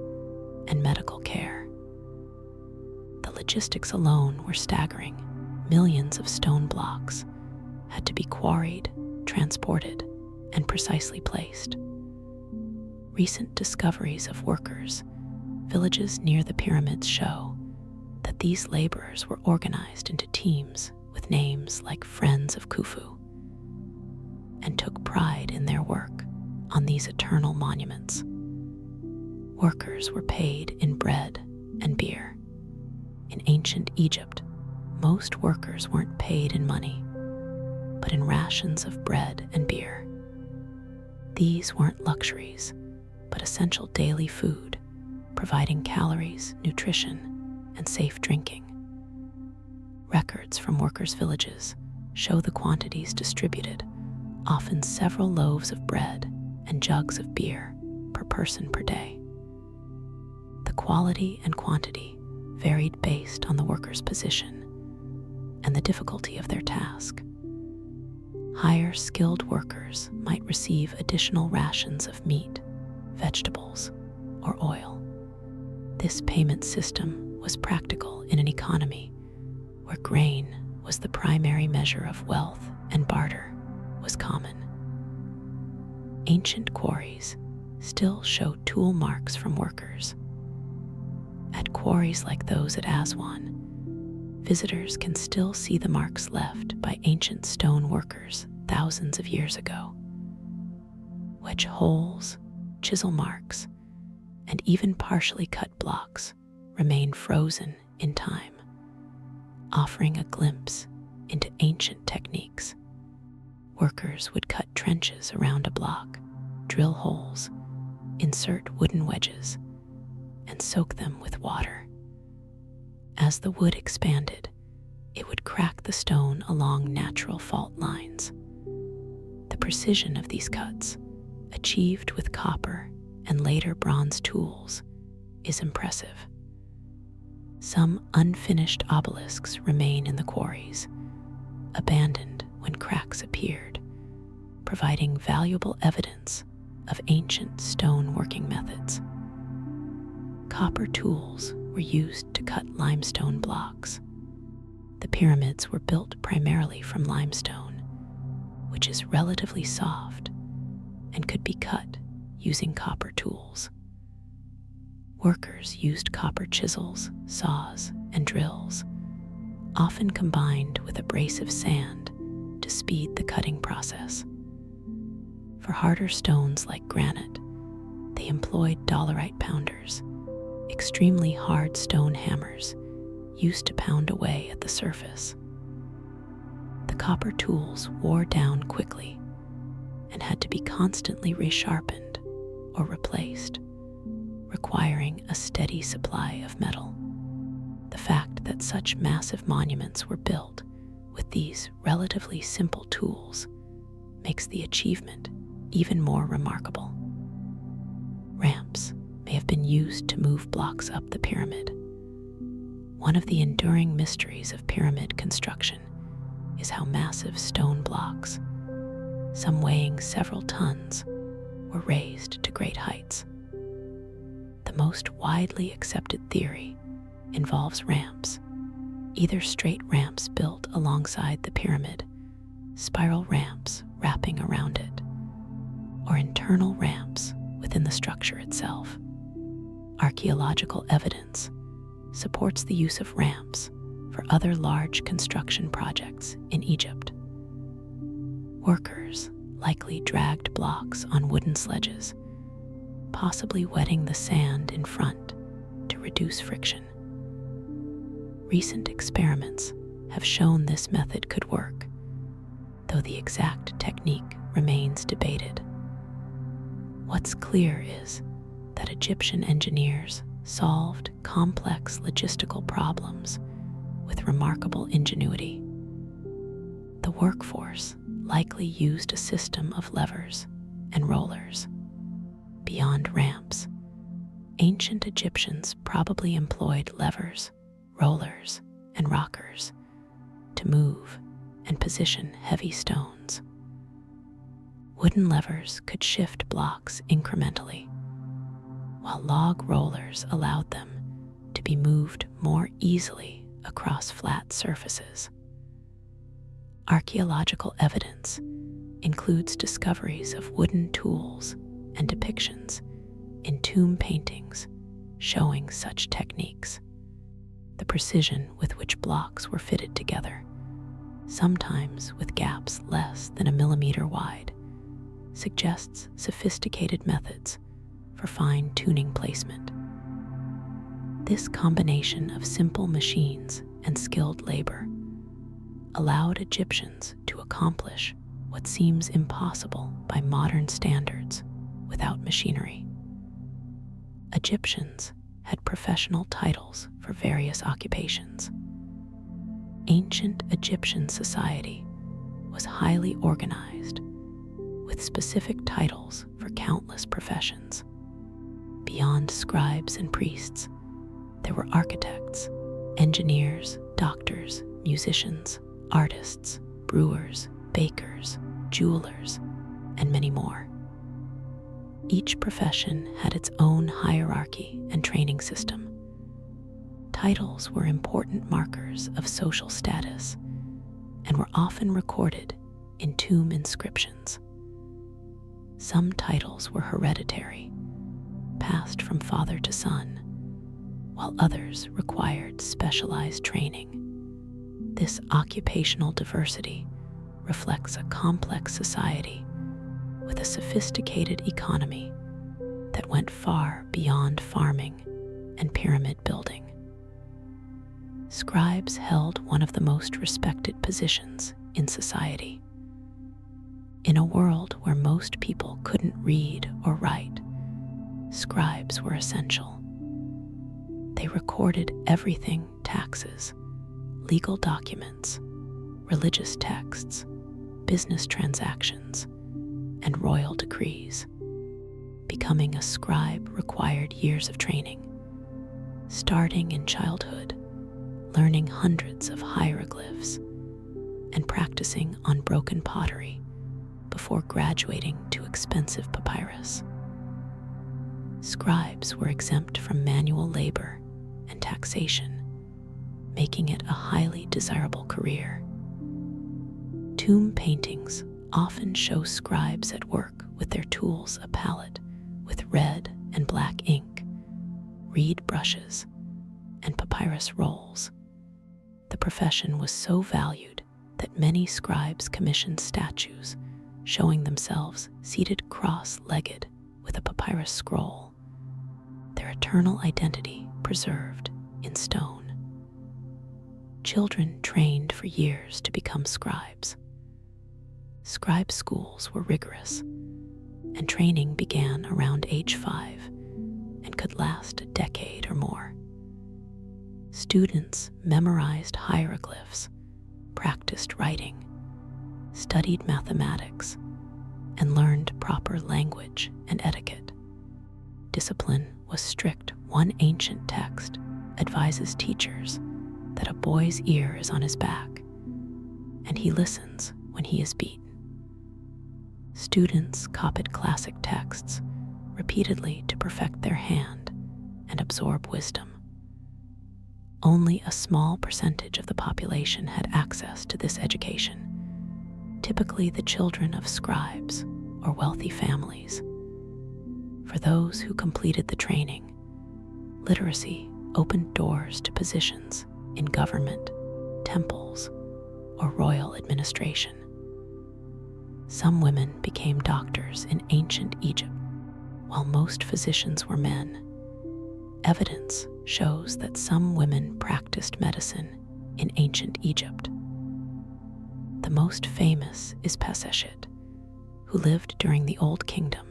[SPEAKER 1] and medical care. The logistics alone were staggering. Millions of stone blocks had to be quarried, transported, and precisely placed. Recent discoveries of workers, villages near the pyramids show that these laborers were organized into teams with names like Friends of Khufu and took pride in their work on these eternal monuments. Workers were paid in bread and beer. In ancient Egypt, most workers weren't paid in money, but in rations of bread and beer. These weren't luxuries, but essential daily food providing calories, nutrition, and safe drinking. Records from workers' villages show the quantities distributed, often several loaves of bread and jugs of beer per person per day. The quality and quantity varied based on the worker's position and the difficulty of their task. Higher skilled workers might receive additional rations of meat, vegetables, or oil. This payment system was practical in an economy where grain was the primary measure of wealth and barter was common. Ancient quarries still show tool marks from workers. At quarries like those at Aswan, visitors can still see the marks left by ancient stone workers thousands of years ago. Wedge holes, chisel marks, and even partially cut blocks remain frozen in time, offering a glimpse into ancient techniques. Workers would cut trenches around a block, drill holes, insert wooden wedges, and soak them with water. As the wood expanded, it would crack the stone along natural fault lines. The precision of these cuts, achieved with copper and later bronze tools, is impressive. Some unfinished obelisks remain in the quarries, abandoned when cracks appeared, providing valuable evidence of ancient stone working methods. Copper tools were used to cut limestone blocks. The pyramids were built primarily from limestone, which is relatively soft and could be cut using copper tools. Workers used copper chisels, saws, and drills, often combined with abrasive sand to speed the cutting process. For harder stones like granite, they employed dolerite pounders, extremely hard stone hammers used to pound away at the surface. The copper tools wore down quickly and had to be constantly resharpened or replaced, requiring a steady supply of metal. The fact that such massive monuments were built with these relatively simple tools makes the achievement even more remarkable. Ramps may have been used to move blocks up the pyramid. One of the enduring mysteries of pyramid construction is how massive stone blocks, some weighing several tons, were raised to great heights. The most widely accepted theory involves ramps, either straight ramps built alongside the pyramid, spiral ramps wrapping around it, or internal ramps within the structure itself. Archaeological evidence supports the use of ramps for other large construction projects in Egypt. Workers likely dragged blocks on wooden sledges, possibly wetting the sand in front to reduce friction. Recent experiments have shown this method could work, though the exact technique remains debated. What's clear is that Egyptian engineers solved complex logistical problems with remarkable ingenuity. The workforce likely used a system of levers and rollers. Beyond ramps, ancient Egyptians probably employed levers, rollers, and rockers to move and position heavy stones. Wooden levers could shift blocks incrementally, while log rollers allowed them to be moved more easily across flat surfaces. Archaeological evidence includes discoveries of wooden tools and depictions in tomb paintings showing such techniques. The precision with which blocks were fitted together, sometimes with gaps less than a millimeter wide, suggests sophisticated methods for fine-tuning placement. This combination of simple machines and skilled labor allowed Egyptians to accomplish what seems impossible by modern standards without machinery. Egyptians had professional titles for various occupations. Ancient Egyptian society was highly organized, with specific titles for countless professions. Beyond scribes and priests, there were architects, engineers, doctors, musicians, artists, brewers, bakers, jewelers, and many more. Each profession had its own hierarchy and training system. Titles were important markers of social status and were often recorded in tomb inscriptions. Some titles were hereditary, passed from father to son, while others required specialized training. This occupational diversity reflects a complex society with a sophisticated economy that went far beyond farming and pyramid building. Scribes held one of the most respected positions in society. In a world where most people couldn't read or write, scribes were essential. They recorded everything: taxes, legal documents, religious texts, business transactions, and royal decrees. Becoming a scribe required years of training, starting in childhood, learning hundreds of hieroglyphs, and practicing on broken pottery before graduating to expensive papyrus. Scribes were exempt from manual labor and taxation, making it a highly desirable career. Tomb paintings often show scribes at work with their tools: a palette with red and black ink, reed brushes, and papyrus rolls. The profession was so valued that many scribes commissioned statues showing themselves seated cross-legged with a papyrus scroll, their eternal identity preserved in stone. Children trained for years to become scribes. Scribe schools were rigorous, and training began around age 5 and could last a decade or more. Students memorized hieroglyphs, practiced writing, studied mathematics, and learned proper language and etiquette. Discipline was strict. One ancient text advises teachers that a boy's ear is on his back, and he listens when he is beaten. Students copied classic texts repeatedly to perfect their hand and absorb wisdom. Only a small percentage of the population had access to this education, typically the children of scribes or wealthy families. For those who completed the training, literacy opened doors to positions in government, temples, or royal administration. Some women became doctors in ancient Egypt, while most physicians were men. Evidence shows that some women practiced medicine in ancient Egypt. The most famous is Paseshit, who lived during the Old Kingdom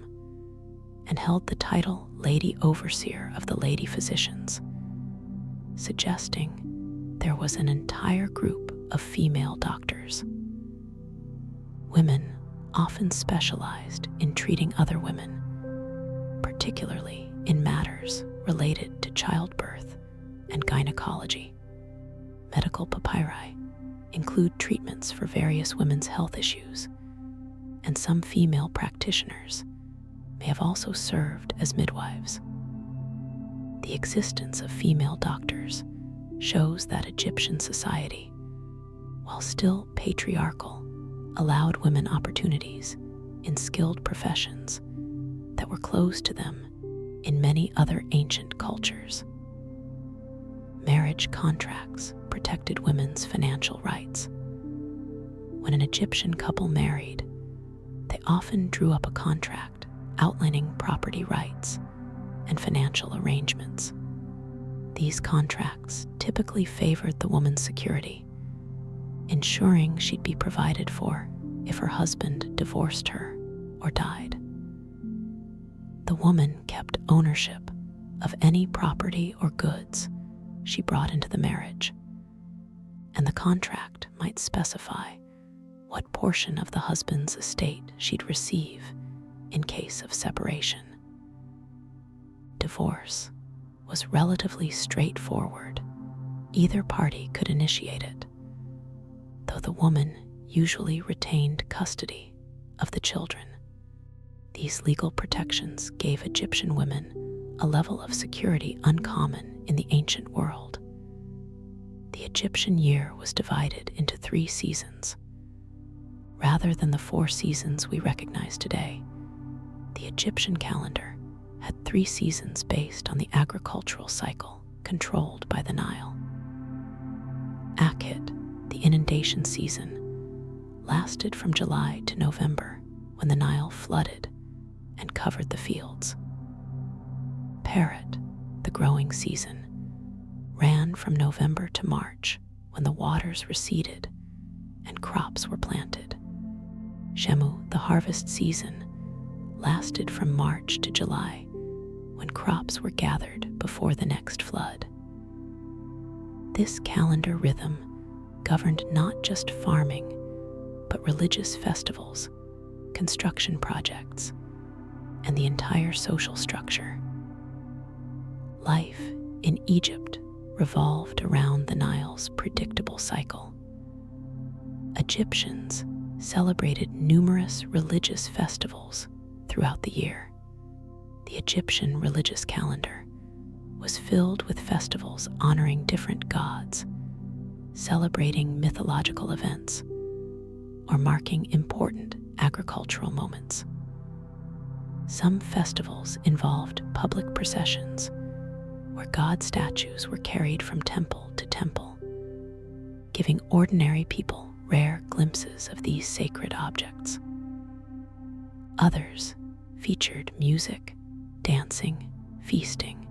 [SPEAKER 1] and held the title Lady Overseer of the Lady Physicians, suggesting there was an entire group of female doctors. Women often specialized in treating other women, particularly in matters related to childbirth and gynecology. Medical papyri include treatments for various women's health issues, and some female practitioners may have also served as midwives. The existence of female doctors shows that Egyptian society, while still patriarchal, allowed women opportunities in skilled professions that were closed to them in many other ancient cultures. Marriage contracts protected women's financial rights. When an Egyptian couple married, they often drew up a contract outlining property rights and financial arrangements. These contracts typically favored the woman's security, ensuring she'd be provided for if her husband divorced her or died. The woman kept ownership of any property or goods she brought into the marriage, and the contract might specify what portion of the husband's estate she'd receive in case of separation. Divorce was relatively straightforward. Either party could initiate it, though the woman usually retained custody of the children. These legal protections gave Egyptian women a level of security uncommon in the ancient world. The Egyptian year was divided into 3 seasons. Rather than the 4 seasons we recognize today, the Egyptian calendar had 3 seasons based on the agricultural cycle controlled by the Nile. Akhit, the inundation season, lasted from July to November when the Nile flooded and covered the fields. Peret, the growing season, ran from November to March when the waters receded and crops were planted. Shemu, the harvest season, lasted from March to July when crops were gathered before the next flood. This calendar rhythm governed not just farming, but religious festivals, construction projects, and the entire social structure. Life in Egypt revolved around the Nile's predictable cycle. Egyptians celebrated numerous religious festivals throughout the year. The Egyptian religious calendar was filled with festivals honoring different gods, celebrating mythological events, or marking important agricultural moments. Some festivals involved public processions where god statues were carried from temple to temple, giving ordinary people rare glimpses of these sacred objects. Others featured music, dancing, feasting,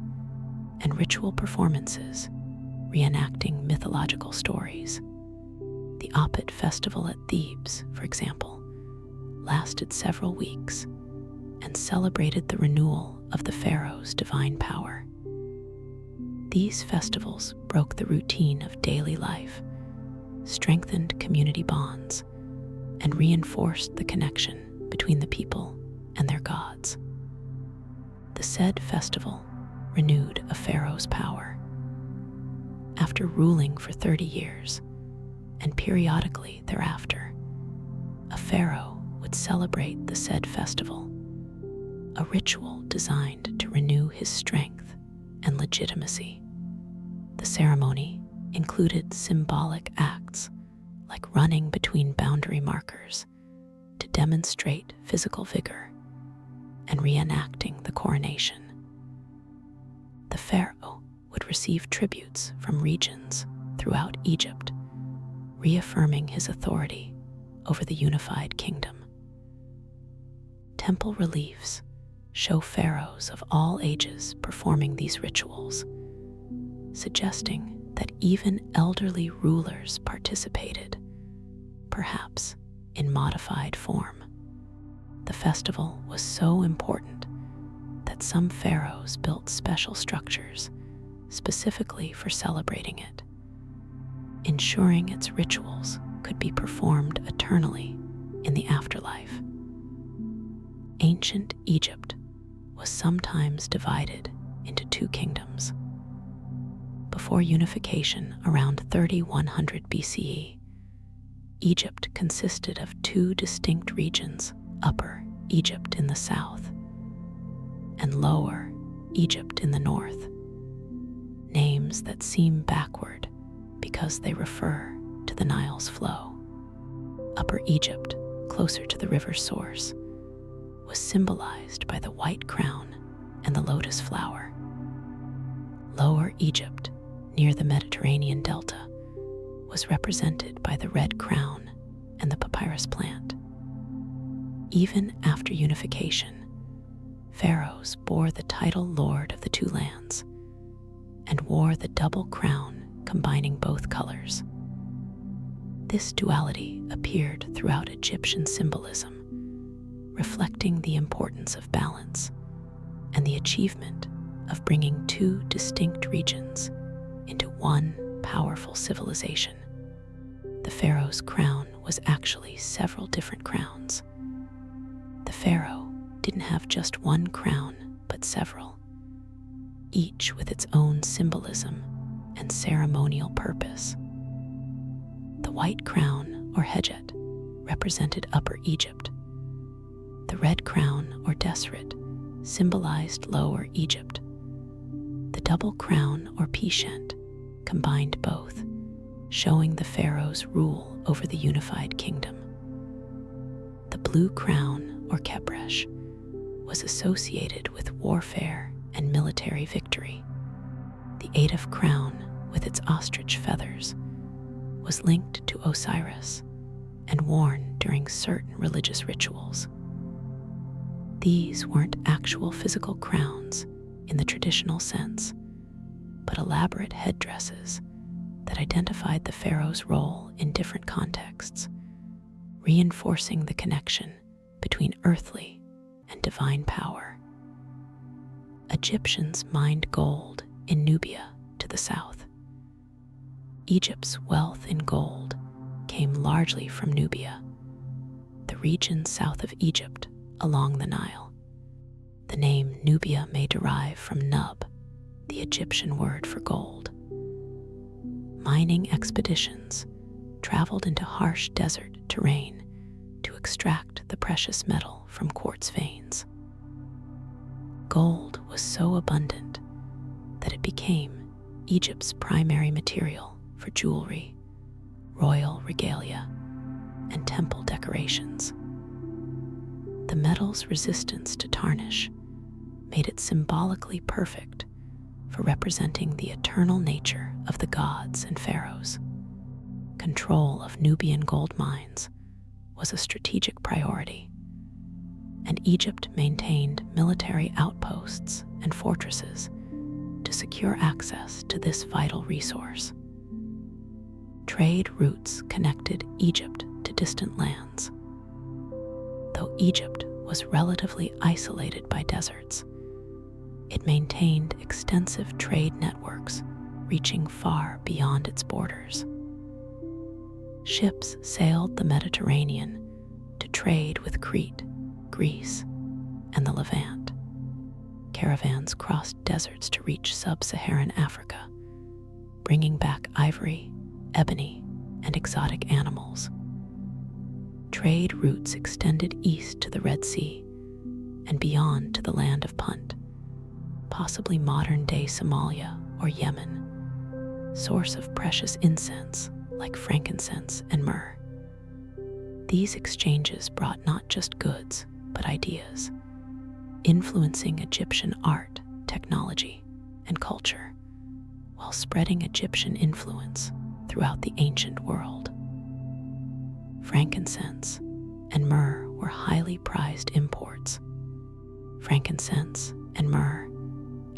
[SPEAKER 1] and ritual performances, reenacting mythological stories. The Apit festival at Thebes, for example, lasted several weeks and celebrated the renewal of the pharaohs' divine power. These festivals broke the routine of daily life, strengthened community bonds, and reinforced the connection between the people and their gods. The said festival renewed a pharaoh's power. After ruling for 30 years, and periodically thereafter, a pharaoh would celebrate the said festival, a ritual designed to renew his strength and legitimacy. The ceremony included symbolic acts like running between boundary markers to demonstrate physical vigor and reenacting the coronation. The pharaoh would receive tributes from regions throughout Egypt, reaffirming his authority over the unified kingdom. Temple reliefs show pharaohs of all ages performing these rituals, suggesting that even elderly rulers participated, perhaps in modified form. The festival was so important that some pharaohs built special structures specifically for celebrating it, ensuring its rituals could be performed eternally in the afterlife. Ancient Egypt was sometimes divided into 2 kingdoms. Before unification around 3100 BCE, Egypt consisted of 2 distinct regions, Upper Egypt in the south and Lower Egypt in the north, names that seem backward because they refer to the Nile's flow. Upper Egypt, closer to the river's source, was symbolized by the white crown and the lotus flower. Lower Egypt, near the Mediterranean delta, was represented by the red crown and the papyrus plant. Even after unification, pharaohs bore the title Lord of the 2 lands and wore the double crown combining both colors. This duality appeared throughout Egyptian symbolism, reflecting the importance of balance and the achievement of bringing two distinct regions into one powerful civilization. The pharaoh's crown was actually several different crowns. The pharaoh didn't have just one crown, but several, each with its own symbolism and ceremonial purpose. The white crown, or hejet, represented Upper Egypt. The red crown, or deseret, symbolized Lower Egypt. The double crown, or pishent, combined both, showing the pharaoh's rule over the unified kingdom. The blue crown, or kepresh, was associated with warfare and military victory. The Adif crown, with its ostrich feathers, was linked to Osiris and worn during certain religious rituals. These weren't actual physical crowns in the traditional sense, but elaborate headdresses that identified the pharaoh's role in different contexts, reinforcing the connection between earthly and divine power. Egyptians mined gold in Nubia to the south. Egypt's wealth in gold came largely from Nubia, the region south of Egypt along the Nile. The name Nubia may derive from Nub, the Egyptian word for gold. Mining expeditions traveled into harsh desert terrain to extract the precious metal from quartz veins. Gold was so abundant that it became Egypt's primary material for jewelry, royal regalia, and temple decorations. The metal's resistance to tarnish made it symbolically perfect for representing the eternal nature of the gods and pharaohs. Control of Nubian gold mines was a strategic priority, and Egypt maintained military outposts and fortresses to secure access to this vital resource. Trade routes connected Egypt to distant lands. Though Egypt was relatively isolated by deserts, it maintained extensive trade networks reaching far beyond its borders. Ships sailed the Mediterranean to trade with Crete, Greece, and the Levant. Caravans crossed deserts to reach sub-Saharan Africa, bringing back ivory, ebony, and exotic animals. Trade routes extended east to the Red Sea and beyond to the land of Punt, possibly modern-day Somalia or Yemen, source of precious incense like frankincense and myrrh. These exchanges brought not just goods, but ideas, influencing Egyptian art, technology, and culture, while spreading Egyptian influence throughout the ancient world. Frankincense and myrrh were highly prized imports. Frankincense and myrrh,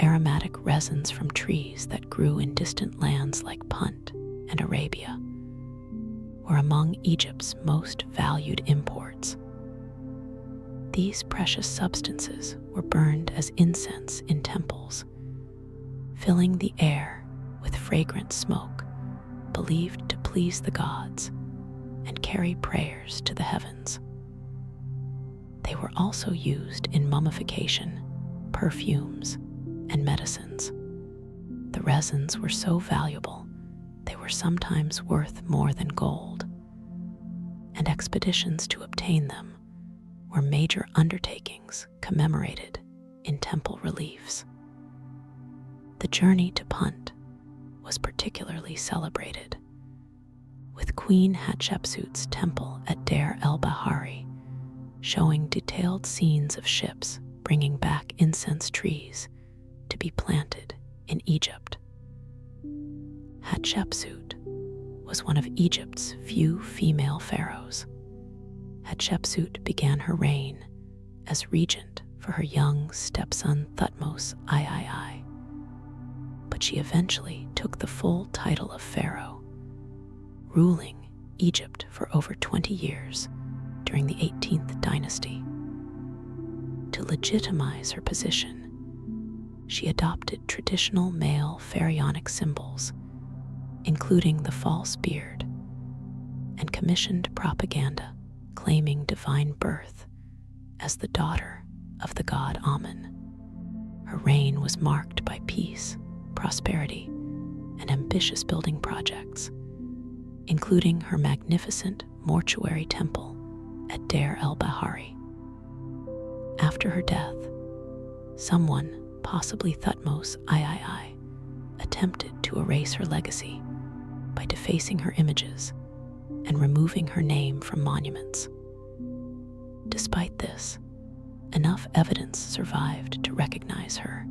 [SPEAKER 1] aromatic resins from trees that grew in distant lands like Punt and Arabia, were among Egypt's most valued imports. These precious substances were burned as incense in temples, filling the air with fragrant smoke believed to please the gods and carry prayers to the heavens. They were also used in mummification, perfumes, and medicines. The resins were so valuable, they were sometimes worth more than gold, and expeditions to obtain them were major undertakings commemorated in temple reliefs. The journey to Punt was particularly celebrated, with Queen Hatshepsut's temple at Deir el-Bahari showing detailed scenes of ships bringing back incense trees to be planted in Egypt. Hatshepsut was one of Egypt's few female pharaohs. Hatshepsut began her reign as regent for her young stepson Thutmose III, but she eventually took the full title of pharaoh, ruling Egypt for over 20 years during the 18th dynasty. To legitimize her position, she adopted traditional male pharaonic symbols, including the false beard, and commissioned propaganda claiming divine birth as the daughter of the god Amun. Her reign was marked by peace, prosperity, and ambitious building projects, including her magnificent mortuary temple at Deir el-Bahari. After her death, someone, possibly Thutmose III, attempted to erase her legacy by defacing her images and removing her name from monuments. Despite this, enough evidence survived to recognize her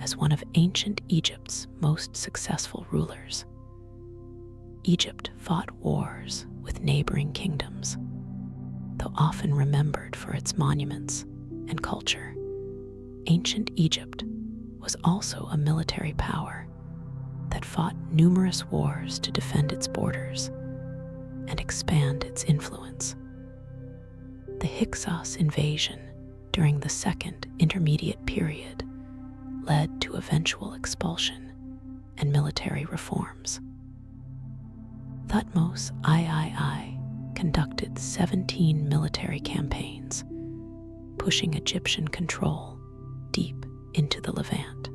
[SPEAKER 1] as one of ancient Egypt's most successful rulers. Egypt fought wars with neighboring kingdoms, though often remembered for its monuments and culture. Ancient Egypt was also a military power that fought numerous wars to defend its borders and expand its influence. The Hyksos invasion during the Second Intermediate Period led to eventual expulsion and military reforms. Thutmose III conducted 17 military campaigns, pushing Egyptian control deep into the Levant.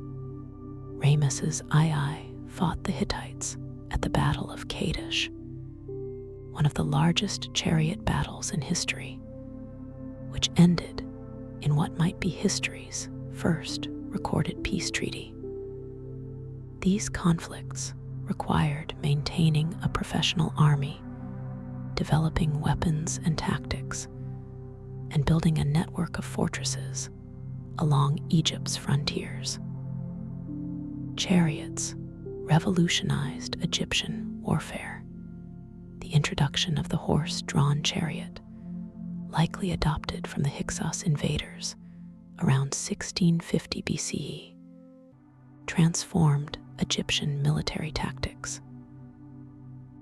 [SPEAKER 1] Ramesses II fought the Hittites at the Battle of Kadesh, one of the largest chariot battles in history, which ended in what might be history's first recorded peace treaty. These conflicts required maintaining a professional army, developing weapons and tactics, and building a network of fortresses along Egypt's frontiers. Chariots revolutionized Egyptian warfare. The introduction of the horse-drawn chariot, likely adopted from the Hyksos invaders around 1650 BCE, transformed Egyptian military tactics.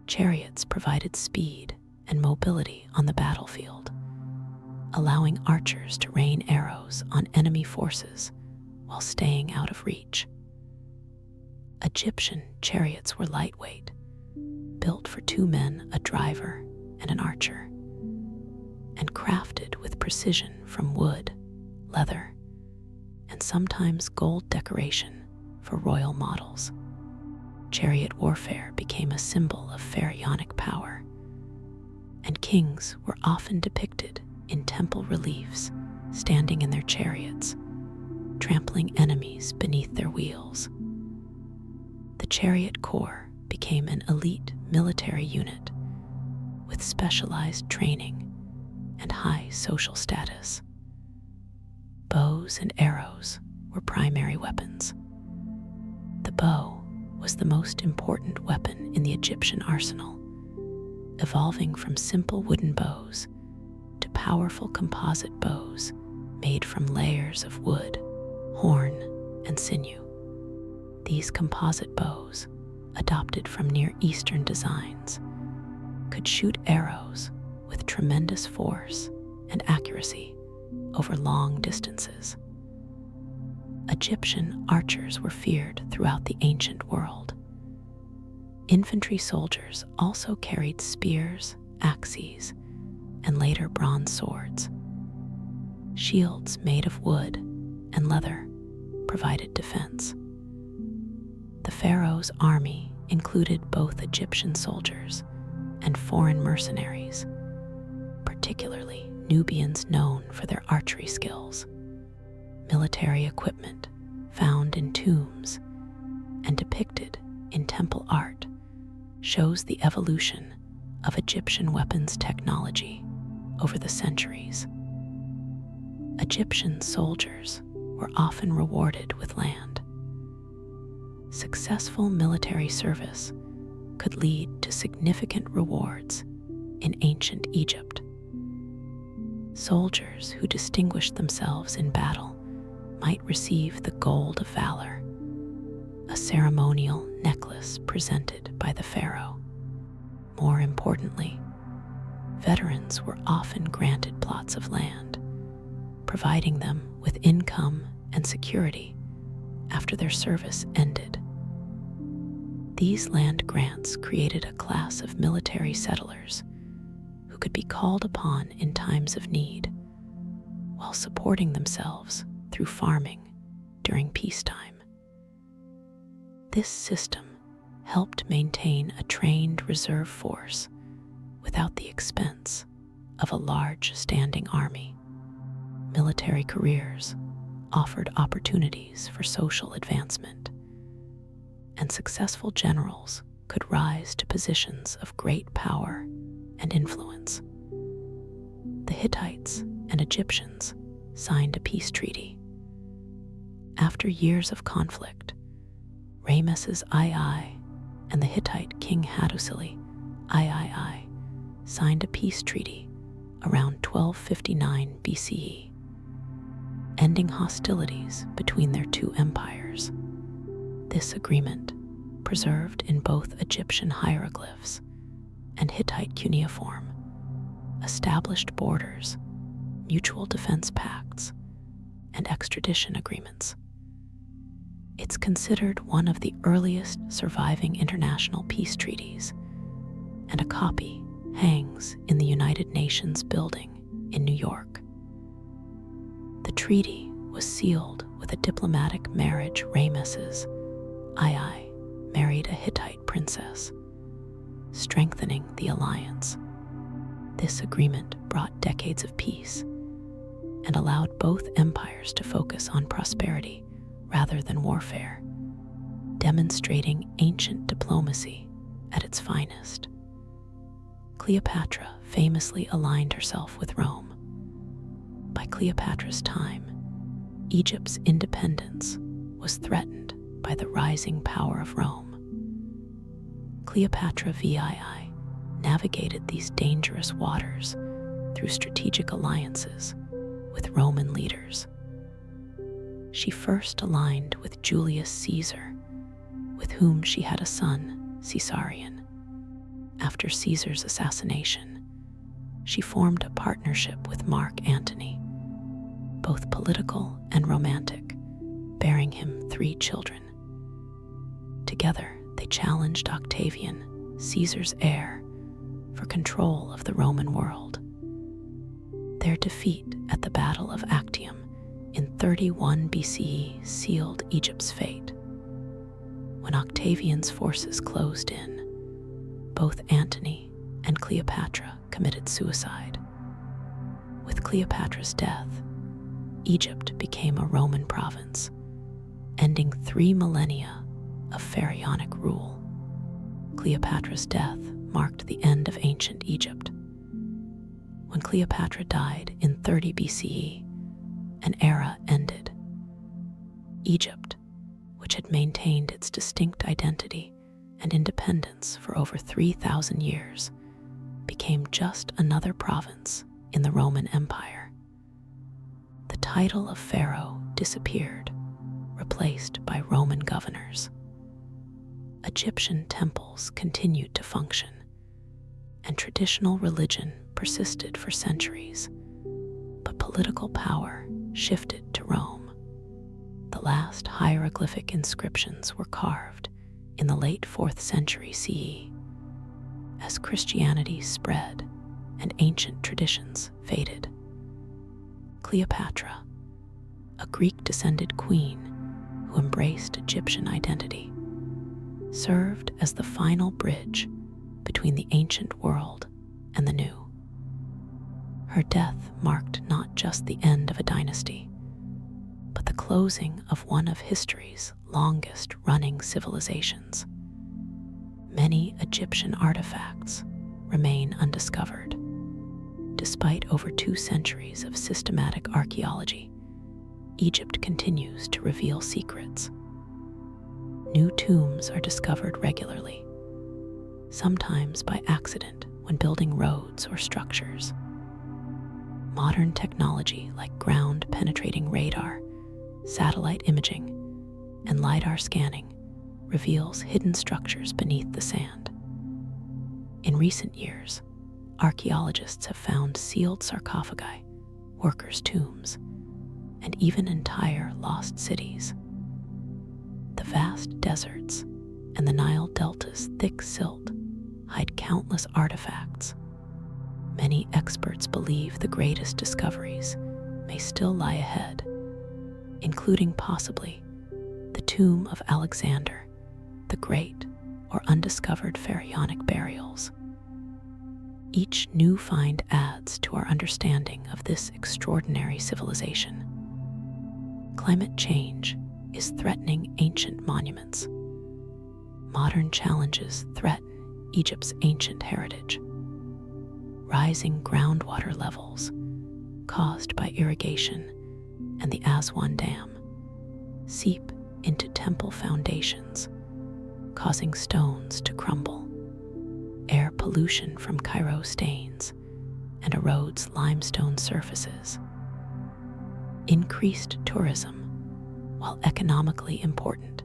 [SPEAKER 1] Chariots provided speed and mobility on the battlefield, allowing archers to rain arrows on enemy forces while staying out of reach. Egyptian chariots were lightweight, built for 2 men, a driver and an archer, and crafted with precision from wood, leather, and sometimes gold decoration for royal models. Chariot warfare became a symbol of pharaonic power, and kings were often depicted in temple reliefs standing in their chariots, trampling enemies beneath their wheels. The chariot corps became an elite military unit with specialized training and high social status. Bows and arrows were primary weapons. The bow was the most important weapon in the Egyptian arsenal, evolving from simple wooden bows to powerful composite bows made from layers of wood, horn, and sinew. These composite bows, adopted from Near Eastern designs, could shoot arrows with tremendous force and accuracy over long distances. Egyptian archers were feared throughout the ancient world. Infantry soldiers also carried spears, axes, and later bronze swords. Shields made of wood and leather provided defense. The pharaoh's army included both Egyptian soldiers and foreign mercenaries, particularly Nubians known for their archery skills. Military equipment found in tombs and depicted in temple art shows the evolution of Egyptian weapons technology over the centuries. Egyptian soldiers were often rewarded with land. Successful military service could lead to significant rewards in ancient Egypt. Soldiers who distinguished themselves in battle might receive the Gold of Valor, a ceremonial necklace presented by the pharaoh. More importantly, veterans were often granted plots of land, providing them with income and security after their service ended. These land grants created a class of military settlers who could be called upon in times of need, while supporting themselves through farming during peacetime. This system helped maintain a trained reserve force without the expense of a large standing army. Military careers offered opportunities for social advancement, and successful generals could rise to positions of great power and influence. The Hittites and Egyptians signed a peace treaty. After years of conflict, Ramesses II and the Hittite king Hattusili III signed a peace treaty around 1259 BCE, ending hostilities between their two empires. This agreement, preserved in both Egyptian hieroglyphs and Hittite cuneiform, established borders, mutual defense pacts, and extradition agreements. It's considered one of the earliest surviving international peace treaties, and a copy hangs in the United Nations building in New York. The treaty was sealed with a diplomatic marriage. Ramesses II married a Hittite princess, strengthening the alliance. This agreement brought decades of peace and allowed both empires to focus on prosperity rather than warfare, demonstrating ancient diplomacy at its finest. Cleopatra famously aligned herself with Rome. By Cleopatra's time, Egypt's independence was threatened by the rising power of Rome. Cleopatra VII navigated these dangerous waters through strategic alliances with Roman leaders. She first aligned with Julius Caesar, with whom she had a son, Caesarion. After Caesar's assassination, she formed a partnership with Mark Antony, both political and romantic, bearing him 3 children. Together, they challenged Octavian, Caesar's heir, for control of the Roman world. Their defeat at the Battle of Actium in 31 BCE sealed Egypt's fate. When Octavian's forces closed in, both Antony and Cleopatra committed suicide. With Cleopatra's death, Egypt became a Roman province, ending 3 millennia of pharaonic rule. Cleopatra's death marked the end of ancient Egypt. When Cleopatra died in 30 BCE, an era ended. Egypt, which had maintained its distinct identity and independence for over 3,000 years, became just another province in the Roman Empire. The title of pharaoh disappeared, replaced by Roman governors. Egyptian temples continued to function, and traditional religion persisted for centuries, but political power shifted to Rome. The last hieroglyphic inscriptions were carved in the late 4th century CE. As Christianity spread and ancient traditions faded, Cleopatra, a Greek-descended queen who embraced Egyptian identity, served as the final bridge between the ancient world and the new. Her death marked not just the end of a dynasty, but the closing of one of history's longest-running civilizations. Many Egyptian artifacts remain undiscovered. Despite over 2 centuries of systematic archaeology, Egypt continues to reveal secrets. New tombs are discovered regularly, sometimes by accident when building roads or structures. Modern technology like ground-penetrating radar, satellite imaging, and LiDAR scanning reveals hidden structures beneath the sand. In recent years, archaeologists have found sealed sarcophagi, workers' tombs, and even entire lost cities. vast deserts and the Nile Delta's thick silt hide countless artifacts. Many experts believe the greatest discoveries may still lie ahead, including possibly the tomb of Alexander the Great or undiscovered pharaonic burials. Each new find adds to our understanding of this extraordinary civilization. Climate change is threatening ancient monuments. Modern challenges threaten Egypt's ancient heritage. Rising groundwater levels caused by irrigation and the Aswan Dam seep into temple foundations, causing stones to crumble. Air pollution from Cairo stains and erodes limestone surfaces. Increased tourism, while economically important,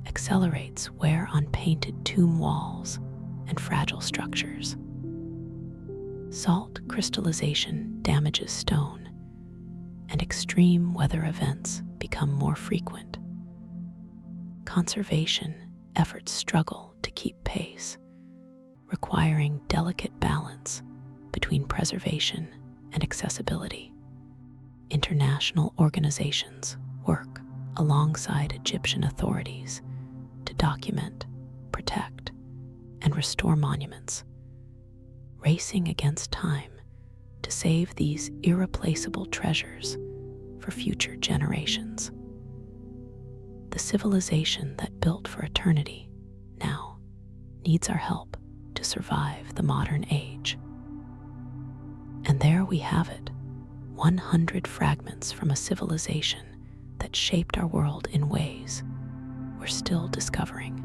[SPEAKER 1] accelerates wear on painted tomb walls and fragile structures. Salt crystallization damages stone, and extreme weather events become more frequent. Conservation efforts struggle to keep pace, requiring delicate balance between preservation and accessibility. International organizations work alongside Egyptian authorities to document, protect, and restore monuments, racing against time to save these irreplaceable treasures for future generations. The civilization that built for eternity now needs our help to survive the modern age. And there we have it, 100 fragments from a civilization that shaped our world in ways we're still discovering.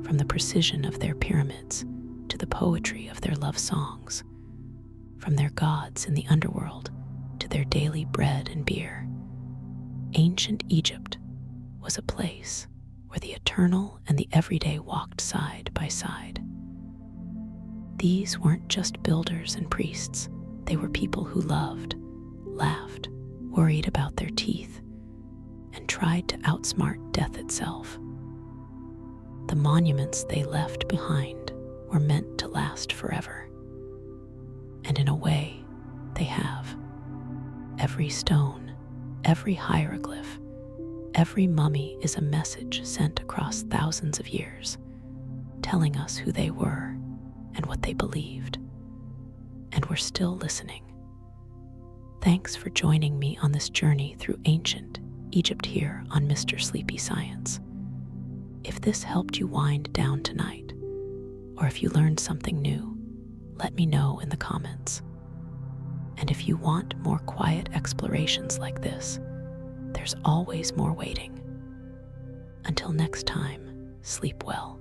[SPEAKER 1] From the precision of their pyramids to the poetry of their love songs, from their gods in the underworld to their daily bread and beer. Ancient Egypt was a place where the eternal and the everyday walked side by side. These weren't just builders and priests, they were people who loved, laughed, worried about their teeth, and tried to outsmart death itself. The monuments they left behind were meant to last forever. And in a way, they have. Every stone, every hieroglyph, every mummy is a message sent across thousands of years, telling us who they were and what they believed. And we're still listening. Thanks for joining me on this journey through ancient Egypt here on Mr. Sleepy Science. If this helped you wind down tonight, or if you learned something new, let me know in the comments. And if you want more quiet explorations like this, there's always more waiting. Until next time, sleep well.